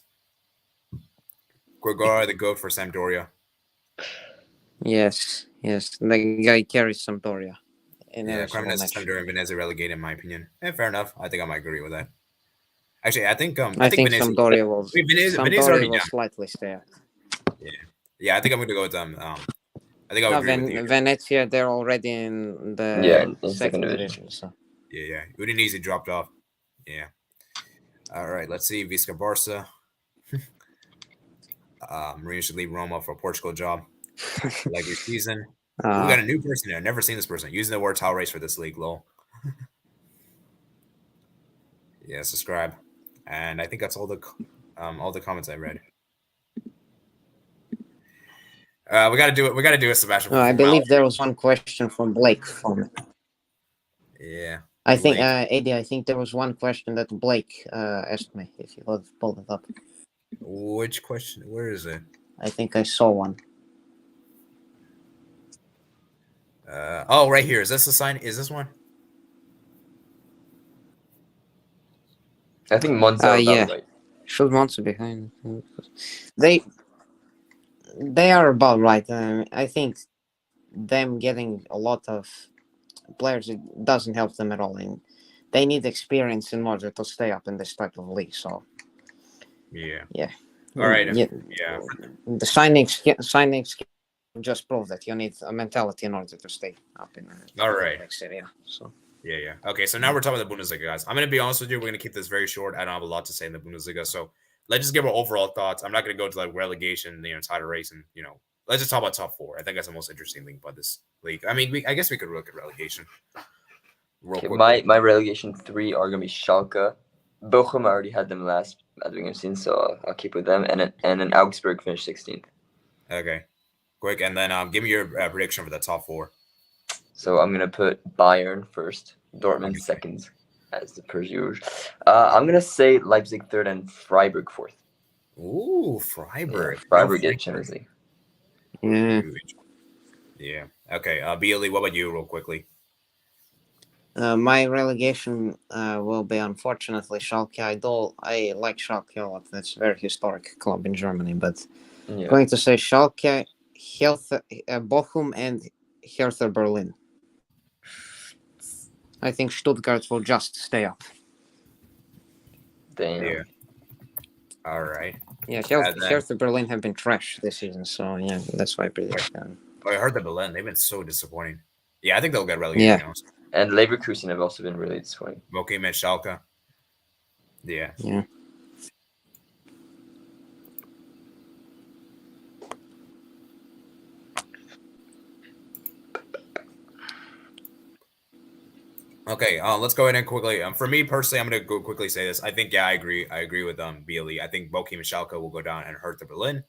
Gregora, the goat for Sampdoria. Yes. The guy carries Sampdoria. Yeah, Cremonese, Sampdoria, and Venezia relegated, in my opinion. Fair enough. I think I might agree with that. Actually, I think Venezia, Sampdoria will Venezia already down. slightly stay out. Yeah, I think I'm going to go with I think I would agree with you. Venezia, they're already in the in second second division. So Yeah. Udinese dropped off. Yeah. All right. Let's see. Visca Barca. Mourinho should leave Roma for a Portugal job. Like your season. We got a new person here. I've never seen this person using the word towel race for this league. Lol. Yeah. Subscribe. And I think that's all the comments I read. We got to do it. We got to do a Sebastian. I believe there was one question from Blake. Yeah. I think, Eddie, I think there was one question that Blake asked me, if you could pull it up. Which question? Where is it? I think I saw one. Right here. Is this the sign? Is this one? I think Monza. Yeah. Right. Should Monza behind? They are about right. I think them getting a lot of players, it doesn't help them at all, and they need experience in order to stay up in this type of league. So yeah. All right. Yeah. The signings just prove that you need a mentality in order to stay up in all right. Serie A. So yeah. Okay, so now we're talking about the Bundesliga, guys. I'm going to be honest with you. We're going to keep this very short. I don't have a lot to say in the Bundesliga, so let's just give our overall thoughts. I'm not going to go to like relegation, the entire race, and let's just talk about top four. I think that's the most interesting thing about this league. I mean, I guess we could look at relegation. Okay, my relegation 3 are gonna be Schalke. Bochum, I already had them last at the seen, so I'll keep with them. And then Augsburg finished 16th. Okay, quick, and then give me your prediction for the top 4. So I'm gonna put Bayern first, Dortmund second, as the per usual. I'm gonna say Leipzig third and Freiburg fourth. Ooh, Freiburg. Yeah, Freiburg get Champions League. Yeah. Okay. BLE, what about you, real quickly? My relegation will be, unfortunately, Schalke. I like Schalke a lot. That's a very historic club in Germany. But I'm going to say Schalke, Bochum, and Hertha Berlin. I think Stuttgart will just stay up. Damn. Yeah. All right. Yeah, Hertha Berlin have been trash this season, so yeah, that's why I predict them. I heard the Berlin. They've been so disappointing. Yeah, I think they'll get relegated. Yeah. And Leverkusen have also been really disappointing. Bochum and Schalke. Yeah. Yeah. Okay, let's go ahead and quickly. For me personally, I'm gonna go quickly say this. I think I agree. I agree with BLE. I think Bochum and Schalke will go down and hurt the Berlin.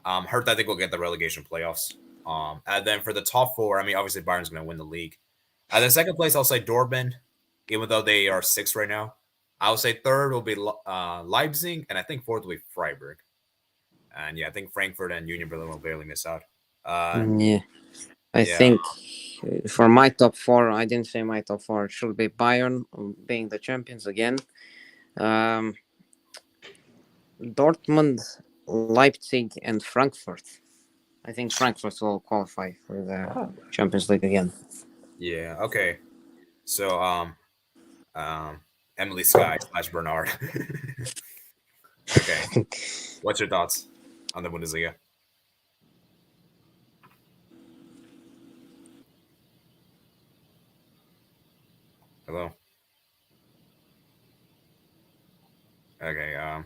Hurt, I think we'll get the relegation playoffs. And then for the top 4, I mean, obviously Bayern's gonna win the league. And then second place, I'll say Dortmund, even though they are 6th right now. I'll say third will be Leipzig, and I think fourth will be Freiburg. And yeah, I think Frankfurt and Union Berlin will barely miss out. I think for my top 4, I didn't say my top 4. It should be Bayern being the champions again. Dortmund, Leipzig, and Frankfurt. I think Frankfurt will qualify for the Champions League again. Yeah. Okay. So, Emily Sky / Bernard. Okay. What's your thoughts on the Bundesliga? Hello. Okay.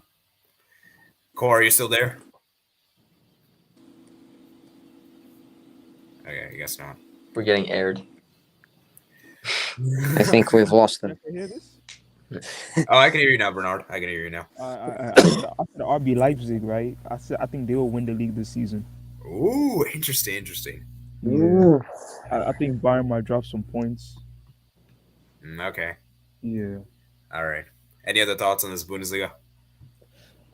Core, are you still there? Okay, I guess not. We're getting aired. I think we've lost them. Can you hear this? Oh, I can hear you now, Bernard. I can hear you now. I said RB Leipzig, right? I think they will win the league this season. Ooh, interesting. Yeah. I think Bayern might drop some points. Okay. Yeah. All right. Any other thoughts on this Bundesliga?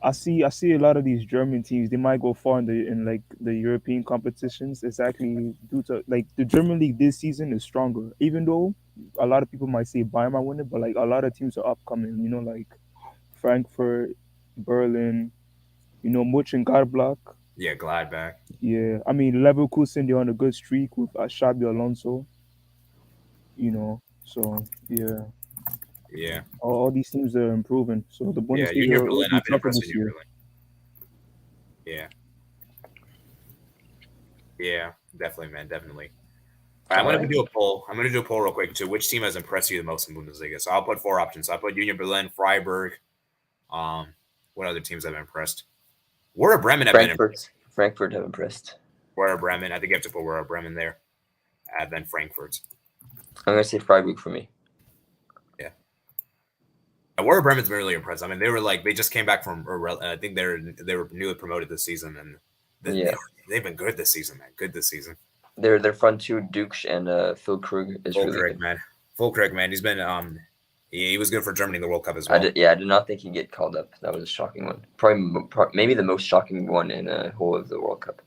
I see a lot of these German teams. They might go far in the European competitions. Exactly due to like the German league this season is stronger. Even though a lot of people might say Bayern might win it, but like a lot of teams are upcoming. You know, like Frankfurt, Berlin. You know, Mönchengladbach. Yeah, Gladbach. Yeah, I mean Leverkusen. They're on a good streak with Xabi Alonso. You know, so yeah. Yeah. All these teams are improving. So the Bundesliga Union Berlin, will be I've been tougher impressed this with year. Union Berlin. Yeah. Definitely, man. Definitely. All right, I'm gonna do a poll. I'm gonna do a poll real quick too. Which team has impressed you the most in Bundesliga? So I'll put 4 options. I'll put Union Berlin, Freiburg. Um, what other teams have impressed? Werder Bremen have been impressed. Frankfurt have impressed. Werder Bremen. I think you have to put Werder Bremen there. Then Frankfurt. I'm gonna say Freiburg for me. Yeah. Werder Bremen's been really impressed. I mean, they just came back from. I think they were newly promoted this season, and they've been good this season, man. Good this season. Their front two, Dukes and Phil Krug, is really good. Man. Fulkrug, man. He's been he was good for Germany in the World Cup as well. I did not think he'd get called up. That was a shocking one. Maybe the most shocking one in the whole of the World Cup,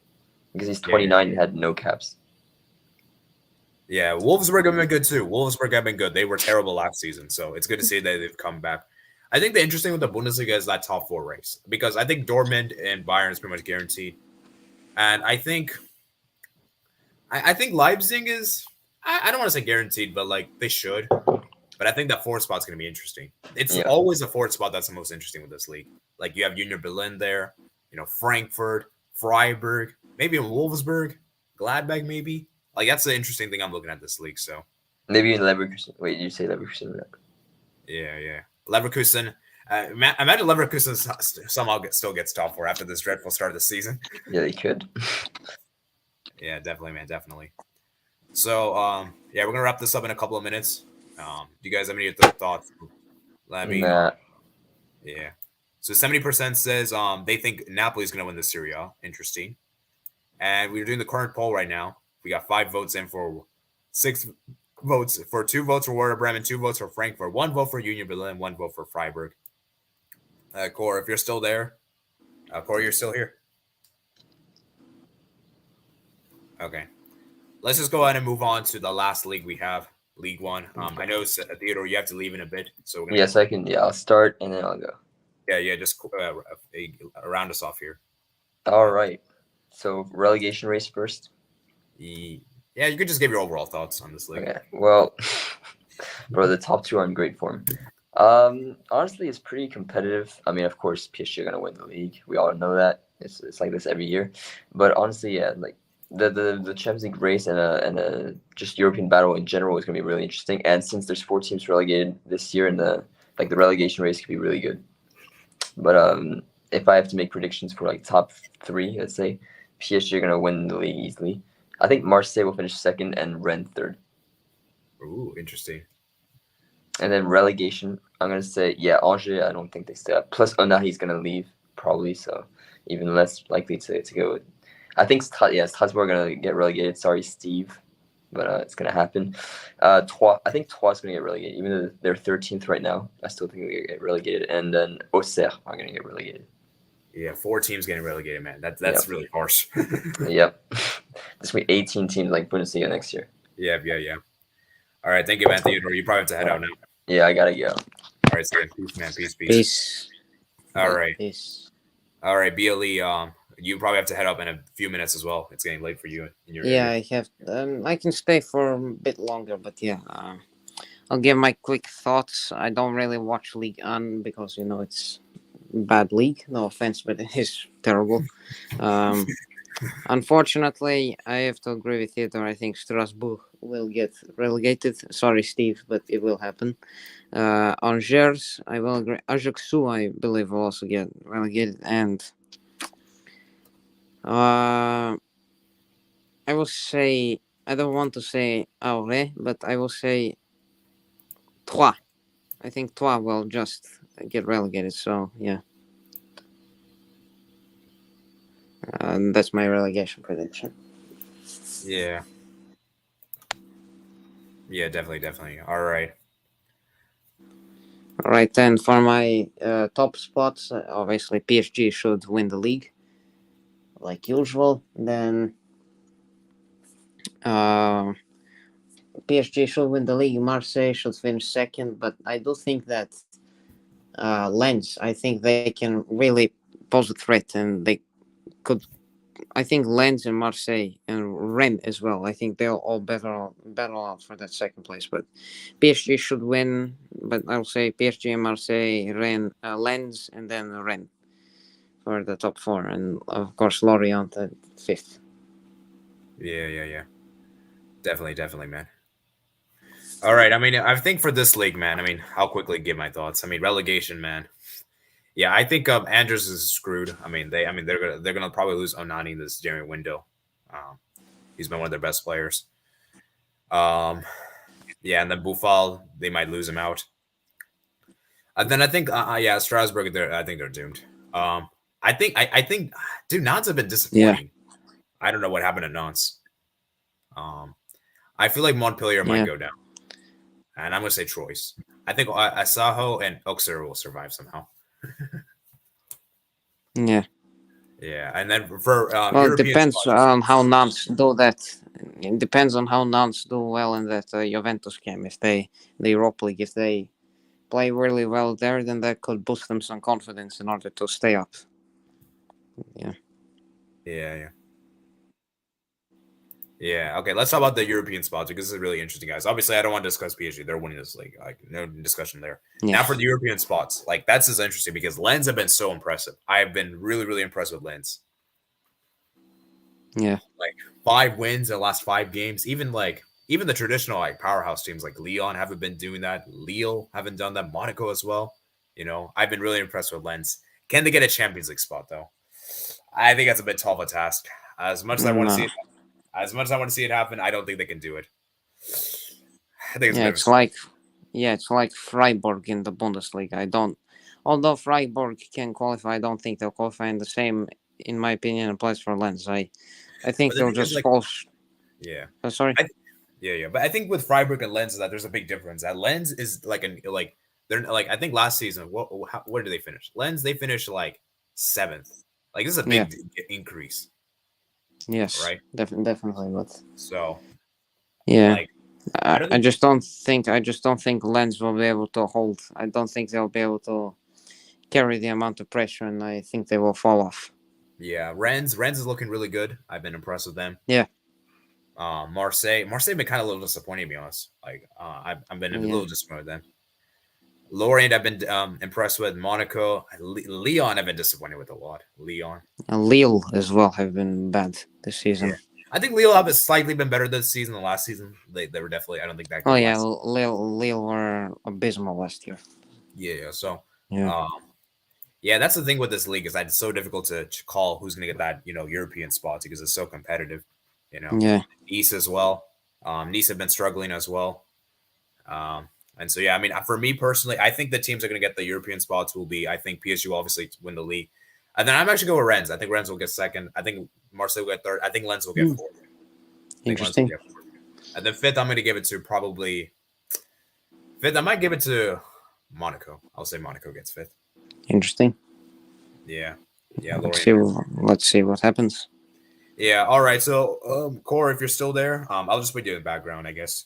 because he's 29 and had no caps. Yeah, Wolfsburg have been good too. Wolfsburg have been good. They were terrible last season, so it's good to see that they've come back. I think the interesting with the Bundesliga is that top 4 race, because I think Dortmund and Bayern is pretty much guaranteed, and I think Leipzig is. I don't want to say guaranteed, but like they should. But I think that 4th spot's going to be interesting. It's always a 4th spot that's the most interesting with this league. Like you have Union Berlin there, Frankfurt, Freiburg, maybe Wolfsburg, Gladbach, maybe. Like that's the interesting thing I'm looking at this league. So maybe in Leverkusen. Wait, you say Leverkusen? Yeah. Leverkusen. Imagine Leverkusen somehow still gets top 4 after this dreadful start of the season. Yeah, they could. Yeah, definitely, man, definitely. So, we're gonna wrap this up in a couple of minutes. Do you guys have any thoughts? Nah. Yeah. So 70% says they think Napoli's gonna win the Serie A. Interesting. And we're doing the current poll right now. We got 5 votes in for 6 votes. For 2 votes for Werder Bremen, 2 votes for Frankfurt, 1 vote for Union Berlin, 1 vote for Freiburg. Cor, if you're still there, Cor, you're still here. Okay. Let's just go ahead and move on to the last league we have, League One. I know, Theodore, you have to leave in a bit. So we're gonna yes, I can. Yeah, I'll start and then I'll go. Yeah, just round us off here. All right. So relegation race first. Yeah, you could just give your overall thoughts on this league. Okay. Well, bro, the top 2 are in great form. Honestly, it's pretty competitive. I mean, of course, PSG are gonna win the league. We all know that. It's like this every year. But honestly, yeah, like the Champions League race and a just European battle in general is gonna be really interesting. And since there's 4 teams relegated this year, and the relegation race could be really good. But if I have to make predictions for like top 3, let's say PSG are gonna win the league easily. I think Marseille will finish 2nd and Rennes 3rd. Ooh, interesting. And then relegation, I'm gonna say Angers. I don't think they stay up. Plus Onahi's gonna leave probably, so even less likely to go. I think Strasbourg are gonna get relegated. Sorry, Steve, but it's gonna happen. I think Troyes is gonna get relegated, even though they're 13th right now. I still think they're gonna get relegated. And then Auxerre are gonna get relegated. Yeah, 4 teams getting relegated, man. That's really harsh. Yep. There's gonna be 18 teams like Bundesliga next year. Yeah. All right, thank you, man. Theodore, you probably have to head out now. Yeah, I gotta go. All right, so peace, man. Peace. Peace. All right. Peace. All right, BLE. You probably have to head up in a few minutes as well. It's getting late for you in your Yeah, area. I have. I can stay for a bit longer, but yeah, I'll give my quick thoughts. I don't really watch Ligue 1 because it's bad league. No offense, but it is terrible. Unfortunately, I have to agree with you. I think Strasbourg will get relegated. Sorry, Steve, but it will happen. Angers, I will agree. Ajaccio, I believe, will also get relegated. And I will say, I don't want to say Auray, but I will say Troyes. I think Troyes will just get relegated. So, yeah. And that's my relegation prediction. Yeah. Yeah, definitely. All right. All right, then for my top spots, obviously PSG should win the league, like usual. Then PSG should win the league. Marseille should finish 2nd, but I do think that Lens, I think they can really pose a threat, and they could. I think Lens and Marseille and Rennes as well. I think they'll all battle out for that 2nd place. But PSG should win. But I'll say PSG and Marseille, Rennes, Lens, and then Rennes for the top 4, and of course Lorient at 5th. Yeah. Definitely, man. All right. I mean, I think for this league, man. I mean, I'll quickly give my thoughts. I mean, relegation, man. Yeah, I think Andrews is screwed. I mean, they're gonna probably lose Onani this January window. Um, he's been one of their best players. Um, yeah, and then Buffal, they might lose him out. And then I think, yeah, Strasbourg, I think they're doomed. I think, dude, Nantes have been disappointing. I don't know what happened to Nantes. I feel like Montpellier might go down, and I'm gonna say Troyes. I think Asajo and Auxerre will survive somehow. Yeah. Yeah, and then for Well, it European depends spots, on how Nantes do that. It depends on how Nantes do well in that Juventus game. If the Europa League, if they play really well there, then that could boost them some confidence in order to stay up. Yeah. Yeah. Okay, let's talk about the European spots because this is really interesting, guys. Obviously, I don't want to discuss PSG. They're winning this league. Like, no discussion there. Now for the European spots, like that's just interesting because Lens have been so impressive. I've been really impressed with Lens. Yeah. Like 5 wins in the last 5 games. Even the traditional like powerhouse teams like Lyon haven't been doing that. Lille haven't done that. Monaco as well. You know, I've been really impressed with Lens. Can they get a Champions League spot though? I think that's a bit tall of a task. As much as I want to see it. As much as I want to see it happen, I don't think they can do it. I think it's like Freiburg in the Bundesliga. Although Freiburg can qualify, I don't think they'll qualify in the same, in my opinion, applies for Lens. I think they'll just fall. Yeah. Sorry. Yeah. But I think with Freiburg and Lens, that there's a big difference. That Lens is they're like I think last season, where did they finish? Lens, they finished like 7th. Like this is a big increase. Yes, right. Definitely, but so yeah, like, I just don't think Lens will be able to hold. I don't think they'll be able to carry the amount of pressure, and I think they will fall off. Yeah, Rennes is looking really good. I've been impressed with them. Yeah. Marseille been kind of a little disappointing, to be honest. Like I've been a little disappointed with them. Lorient, I've been impressed with. Monaco, Lyon, I've been disappointed with a lot. Lyon and Lille as well have been bad this season. Yeah. I think Lille have slightly been better this season than last season. They were definitely. I don't think that. Oh yeah, Lille were abysmal last year. Yeah. So yeah, that's the thing with this league is that it's so difficult to call who's going to get that European spot because it's so competitive. Yeah. Nice as well. Nice have been struggling as well. And so, yeah, I mean, for me personally, I think the teams that are going to get the European spots will be, I think PSG will obviously win the league. And then I'm actually going with Rennes. I think Rennes will get 2nd. I think Marseille will get 3rd. I think Lens will get 4th. Interesting. And then 5th, I'm going to give it to probably 5th. I might give it to Monaco. I'll say Monaco gets 5th. Interesting. Yeah. Let's see what happens. Yeah. All right. So, Core, if you're still there, I'll just put you in the background, I guess.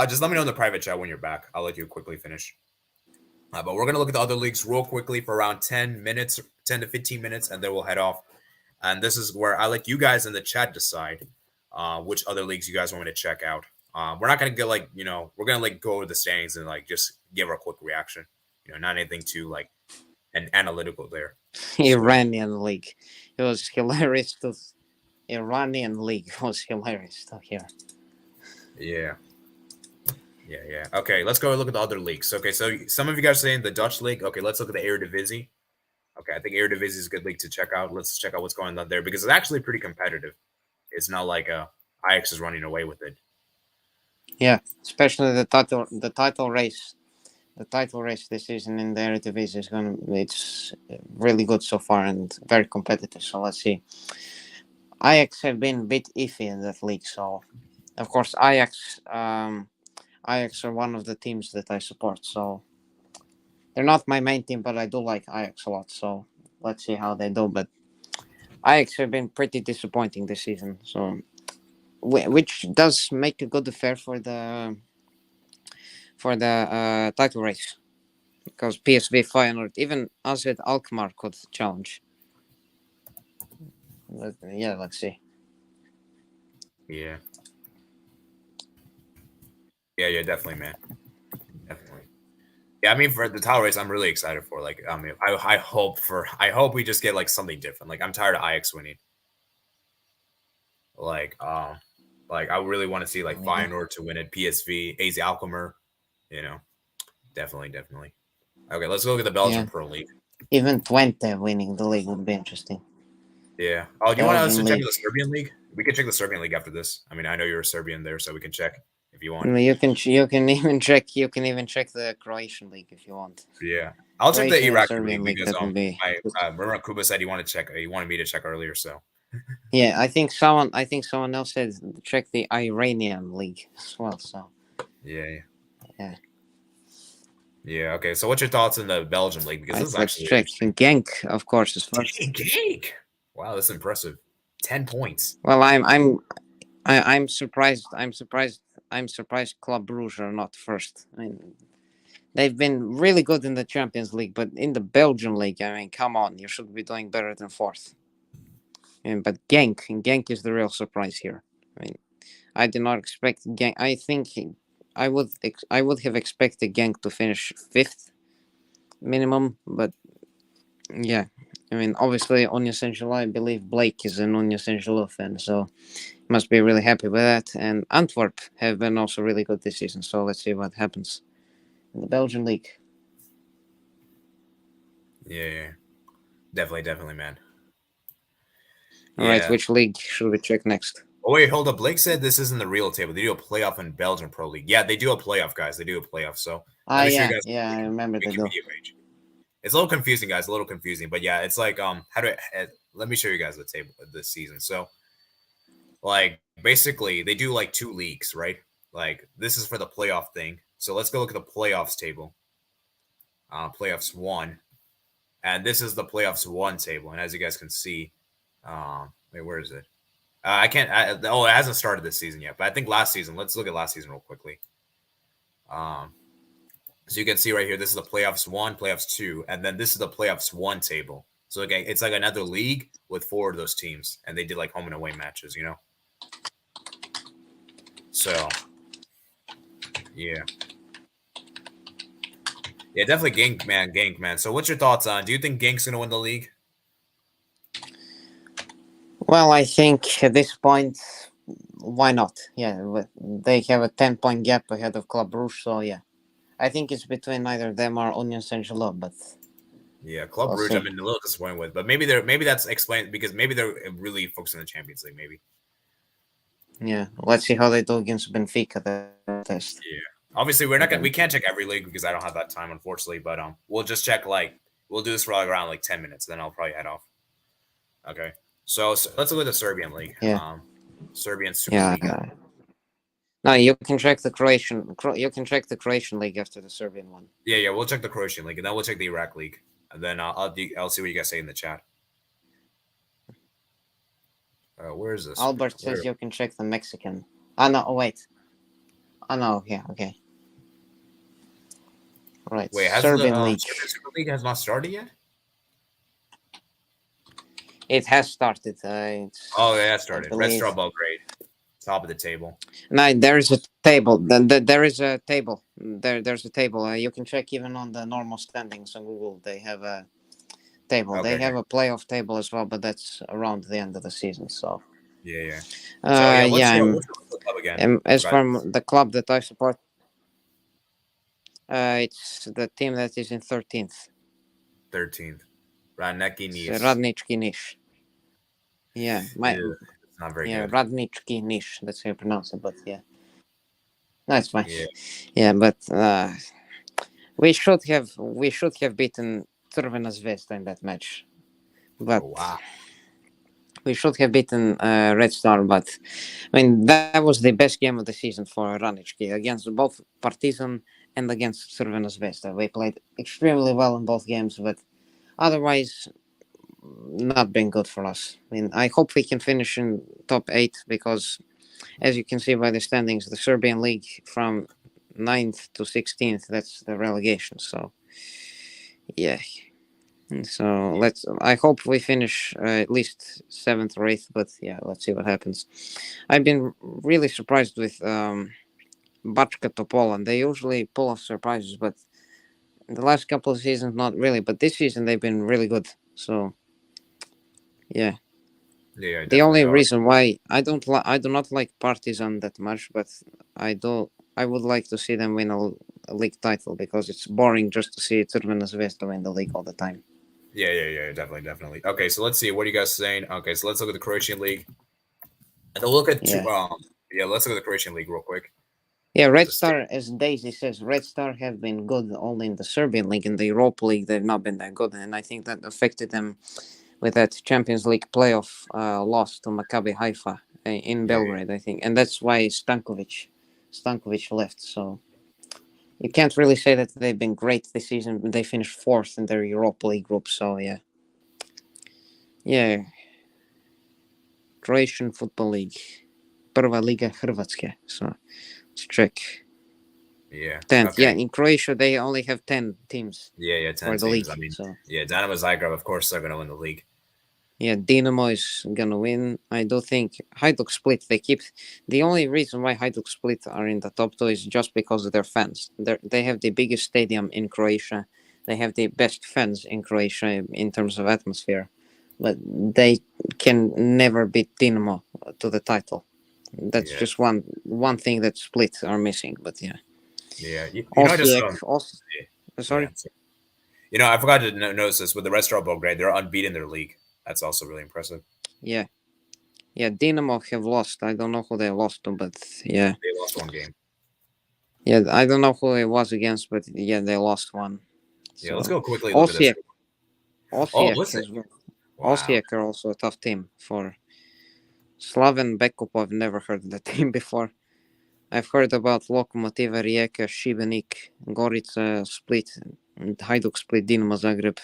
Just let me know in the private chat when you're back. I'll let you quickly finish. But we're going to look at the other leagues real quickly for around 10 to 15 minutes, and then we'll head off. And this is where I let you guys in the chat decide which other leagues you guys want me to check out. We're not going to get we're going to go to the standings and just give our quick reaction. Not anything too an analytical there. Iranian league. It was hilarious. Iranian league was hilarious to hear. Yeah. Okay, let's go look at the other leagues. Okay, so some of you guys are saying the Dutch league. Okay, let's look at the Eredivisie. Okay, I think Eredivisie is a good league to check out. Let's check out what's going on there because it's actually pretty competitive. It's not like Ajax is running away with it. Yeah, especially the title race. The title race this season in the Eredivisie it's really good so far and very competitive. So let's see. Ajax have been a bit iffy in that league. So, of course, Ajax are one of the teams that I support. So they're not my main team, but I do like Ajax a lot. So let's see how they do. But Ajax have been pretty disappointing this season. So, which does make a good affair for the title race, because PSV, Feyenoord, even AZ Alkmaar could challenge. Yeah, let's see. Yeah, definitely, man. Definitely. Yeah, I mean, for the title race, I'm really excited for. I hope we just get something different. I'm tired of Ajax winning. Like I really want to see like Feyenoord to win it, PSV, AZ Alkmaar, you know. Definitely. Okay, let's look at the Belgian Pro League. Even Twente winning the league would be interesting. Yeah. Oh, do you want us to Belgian check league. the Serbian league? We can check the Serbian league after this. I mean, I know you're a Serbian there, so we can check if you want. You can even check the Croatian league if you want. Yeah, I'll check the Croatian and Iraqi Serbian league league, because that would be. remember Kuba said he wanted me to check earlier. So Yeah, I think someone else said check the Iranian league as well. So yeah. yeah. Okay, so what's your thoughts on the Belgian league? Because this is Let's actually check. Genk, of course, is first. Genk. Wow, that's impressive. 10 points. Well, I'm surprised. I'm surprised Club Brugge are not first. I mean, they've been really good in the Champions League, but in the Belgian league, I mean, come on, you should be doing better than fourth. But Genk is the real surprise here. I mean, I did not expect Genk. I think I would have expected Genk to finish fifth minimum, but yeah. I mean, obviously, Onion Saint-Gilloise, I believe Blake is an Onion Saint-Gilloise fan, so must be really happy with that. And Antwerp have been also really good this season, so let's see what happens in the Belgian league. Yeah. Definitely, man. All right, which league should we check next? Oh, wait, hold up. Blake said this isn't the real table. They do a playoff in Belgian Pro League. Yeah, they do a playoff, guys. They do a playoff. So let me show you guys. Yeah, I remember they do. Page. It's a little confusing, guys. A little confusing, but yeah, it's like let me show you guys the table this season. So, like, basically, they do like 2 leagues, right? Like, this is for the playoff thing. So let's go look at the playoffs table. Playoffs 1, and this is the playoffs 1 table. And as you guys can see, wait, where is it? I can't. It hasn't started this season yet, but I think last season. Let's look at last season real quickly. So you can see right here, this is the playoffs 1, playoffs 2, and then this is the playoffs 1 table. So again, it's like another league with 4 of those teams, and they did like home and away matches, you know. So yeah, definitely Genk, man. So what's your thoughts on? Do you think Genk's gonna win the league? Well, I think at this point, why not? Yeah, they have a 10-point gap ahead of Club Brugge, so yeah. I think it's between either them or Onion Saint-Gilloise, but yeah, Club Brugge I've been a little disappointed with, but maybe that's explained because maybe they're really focused on the Champions League, maybe. Yeah, let's see how they do against Benfica the test. Yeah, obviously we can't check every league because I don't have that time, unfortunately. But we'll just check we'll do this for around like 10 minutes, then I'll probably head off. Okay, so let's look at the Serbian league. Yeah, Serbian Super League. No, you can check the Croatian. You can check the Croatian league after the Serbian one. Yeah, we'll check the Croatian league, and then we'll check the Iraq league, and then I'll see what you guys say in the chat. Where is this? Albert says you can check the Mexican. No, wait. No, yeah, okay. All right. Wait, has Serbian league. Serbian Super League has not started yet? It has started. It started. Red Star Belgrade. Top of the table. No, there is a table. There is a table. There's a table. You can check even on the normal standings on Google. They have a table. Okay. They have a playoff table as well, but that's around the end of the season. So yeah. What's the club again? As from the club that I support, it's the team that is in 13th. 13th. Radnički Niš. Yeah, not very good. Radnički Niš. That's how you pronounce it, but yeah. That's fine. Yeah, but we should have beaten Crvena Zvezda in that match. But we should have beaten Red Star, but I mean that was the best game of the season for Radnički against both Partizan and against Crvena Zvezda. We played extremely well in both games, but otherwise not been good for us. I mean, I hope we can finish in top 8 because, as you can see by the standings, the Serbian league from 9th to 16th, that's the relegation. So, yeah. So I hope we finish at least 7th or 8th, but yeah, let's see what happens. I've been really surprised with Bačka Topola. They usually pull off surprises, but in the last couple of seasons, not really. But this season, they've been really good. So, yeah. Yeah, The only definitely. reason why I do not like Partizan that much, but I would like to see them win a league title because it's boring just to see Crvena Zvezda win the league all the time. Yeah, definitely. Okay, so let's see. What are you guys saying? Okay, so let's look at the Croatian league. And we'll look at Yeah. let's look at the Croatian league real quick. Yeah, Red Just Star, as Daisy says, Red Star have been good only in the Serbian league. In the Europa League, they've not been that good, and I think that affected them with that Champions League playoff loss to Maccabi Haifa in Belgrade, I think, and that's why Stankovic left. So you can't really say that they've been great this season. They finished fourth in their Europa League group. So yeah, Croatian Football League, Prva Liga Hrvatske. So let's check. Yeah. 10th. Okay. Yeah, in Croatia they only have 10 teams. Yeah, 10 for the teams. league. I mean, so yeah, Dynamo Zagreb, of course, they're going to win the league. yeah, Dinamo is gonna win. I do think Hajduk Split. The only reason why Hajduk Split are in the top two is just because of their fans. They have the biggest stadium in Croatia. They have the best fans in Croatia in terms of atmosphere, but they can never beat Dinamo to the title. That's just one thing that Split are missing. But yeah, You sorry. You know, I forgot to notice this with the Red Star Belgrade. They're unbeaten in their league. That's also really impressive. Yeah, Dinamo have lost. I don't know who they lost to, but yeah. They lost one game. Yeah, I don't know who it was against, but yeah, they lost one. Yeah, let's go quickly look at this. Osijek are also a tough team for Slaven Bekup. I've never heard of the team before. I've heard about Lokomotiva Rijeka, Šibenik, Gorica Split, and Hajduk Split, Dinamo Zagreb.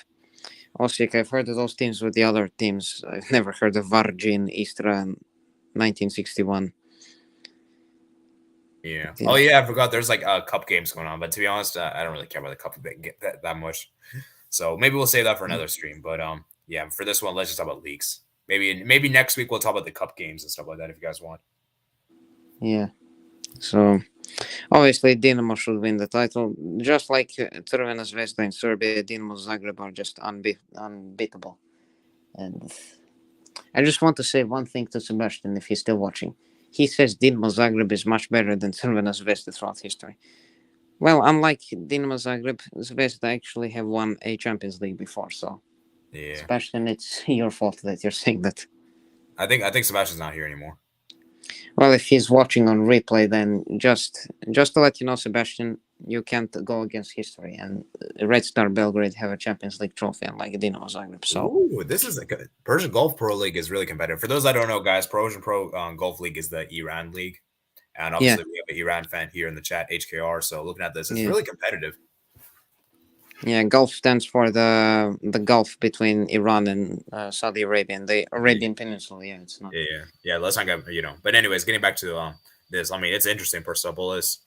Osijek, I've heard of those teams with the other teams. I've never heard of Vargin, Istra, and 1961. Yeah. Oh, yeah, I forgot there's like cup games going on. But to be honest, I don't really care about the cup that much. So maybe we'll save that for another stream. But yeah, for this one, let's just talk about leagues. Maybe next week we'll talk about the cup games and stuff like that if you guys want. Yeah. So obviously Dinamo should win the title. Just like Crvena Zvezda in Serbia, Dinamo Zagreb are just unbeatable. And I just want to say one thing to Sebastian if he's still watching. He says Dinamo Zagreb is much better than Crvena Zvezda throughout history. Well, unlike Dinamo Zagreb, Zvezda actually have won a Champions League before, so yeah. Sebastian, it's your fault that you're saying that. I think Sebastian's not here anymore. Well, if he's watching on replay, then just to let you know, Sebastian, you can't go against history. And Red Star Belgrade have a Champions League trophy, unlike Dinamo Zagreb. So, ooh, this is a good Persian Gulf Pro League is really competitive. For those that don't know, guys, Persian Pro Gulf League is the Iran league, and obviously we have an Iran fan here in the chat, HKR. So looking at this, it's really competitive. Yeah, Gulf stands for the Gulf between Iran and Saudi Arabia, and the Arabian Peninsula. Yeah, it's not. Yeah. Let's not get But anyways, getting back to this, I mean, it's interesting. Persepolis.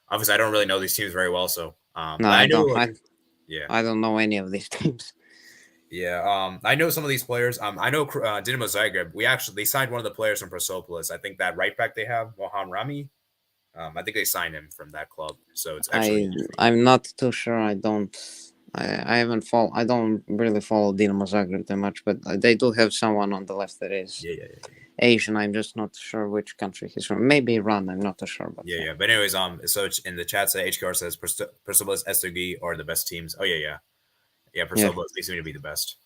Obviously, I don't really know these teams very well, so no, I don't. I don't know any of these teams. Yeah, I know some of these players. I know Dinamo Zagreb. They signed one of the players from Persepolis. I think that right back they have, Mohan Rami. I think they signed him from that club. So it's actually. I'm not too sure. I don't really follow Dinamo Zagreb that much, but they do have someone on the left that is Asian. I'm just not sure which country he's from. Maybe Iran. I'm not too sure. But yeah. But anyways, so in the chat, HKR says Persepolis, STG are the best teams. Oh yeah. Persepolis, they seem to be the best.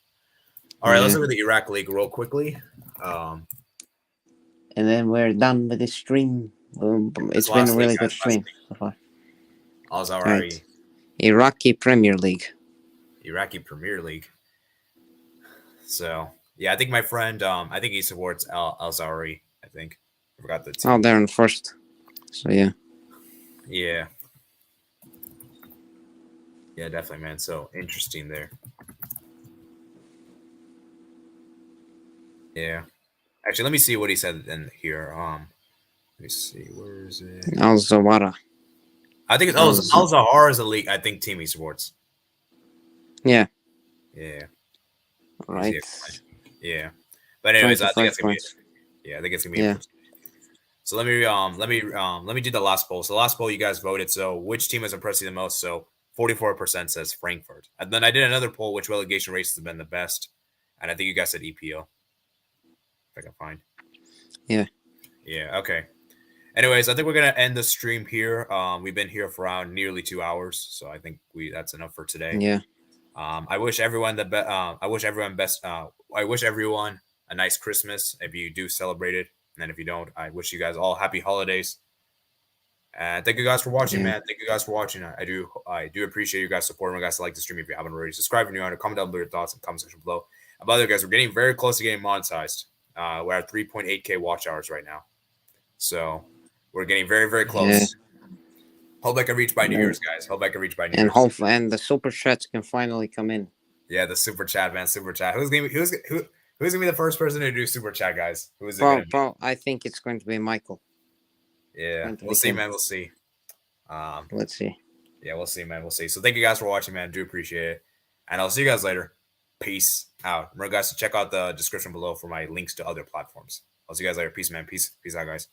All right, let's look at the Iraq League real quickly. And then we're done with this stream. It's been a really good stream so far. Al-Zawahiri. Iraqi Premier League. So yeah, I think my friend, I think he supports Al-Zawahiri. I think I forgot the team. Oh, they're in first. So yeah. Yeah, definitely, man. So interesting there. Yeah, actually, let me see what he said in here. Let me see, where is it? Al-Zawahiri. I think it's Al-Zawahiri is a league. I think team he supports. Yeah. Right. Yeah. But anyways, I think it's gonna be. I think it's gonna be. So let me do the last poll. So the last poll you guys voted. So which team has impressed you the most? So 44% says Frankfurt. And then I did another poll, which relegation races have been the best, and I think you guys said EPO. If I can find. Yeah. Yeah. Okay. Anyways, I think we're gonna end the stream here. We've been here for around nearly 2 hours, so I think that's enough for today. Yeah. I wish everyone I wish everyone best. I wish everyone a nice Christmas if you do celebrate it, and then if you don't, I wish you guys all happy holidays. And thank you guys for watching, Yeah. man. Thank you guys for watching. I do appreciate you guys supporting. You guys like the stream if you haven't already. Subscribe if you're new. Comment down below your thoughts in the comment section below. And by the way, guys, we're getting very close to getting monetized. We're at 3.8K watch hours right now, so we're getting very, very close. Hope I can reach by New Year's, guys. Hope I can reach by New Year's. And the super chats can finally come in. Yeah, the super chat, man. Super chat. Who's gonna be the first person to do super chat, guys? Who is it gonna be? I think it's going to be Michael. Yeah, we'll see, man. We'll see. Let's see. Yeah, we'll see, man. We'll see. So thank you guys for watching, man. Do appreciate it. And I'll see you guys later. Peace out. Remember, guys, to check out the description below for my links to other platforms. I'll see you guys later. Peace, man. Peace out, guys.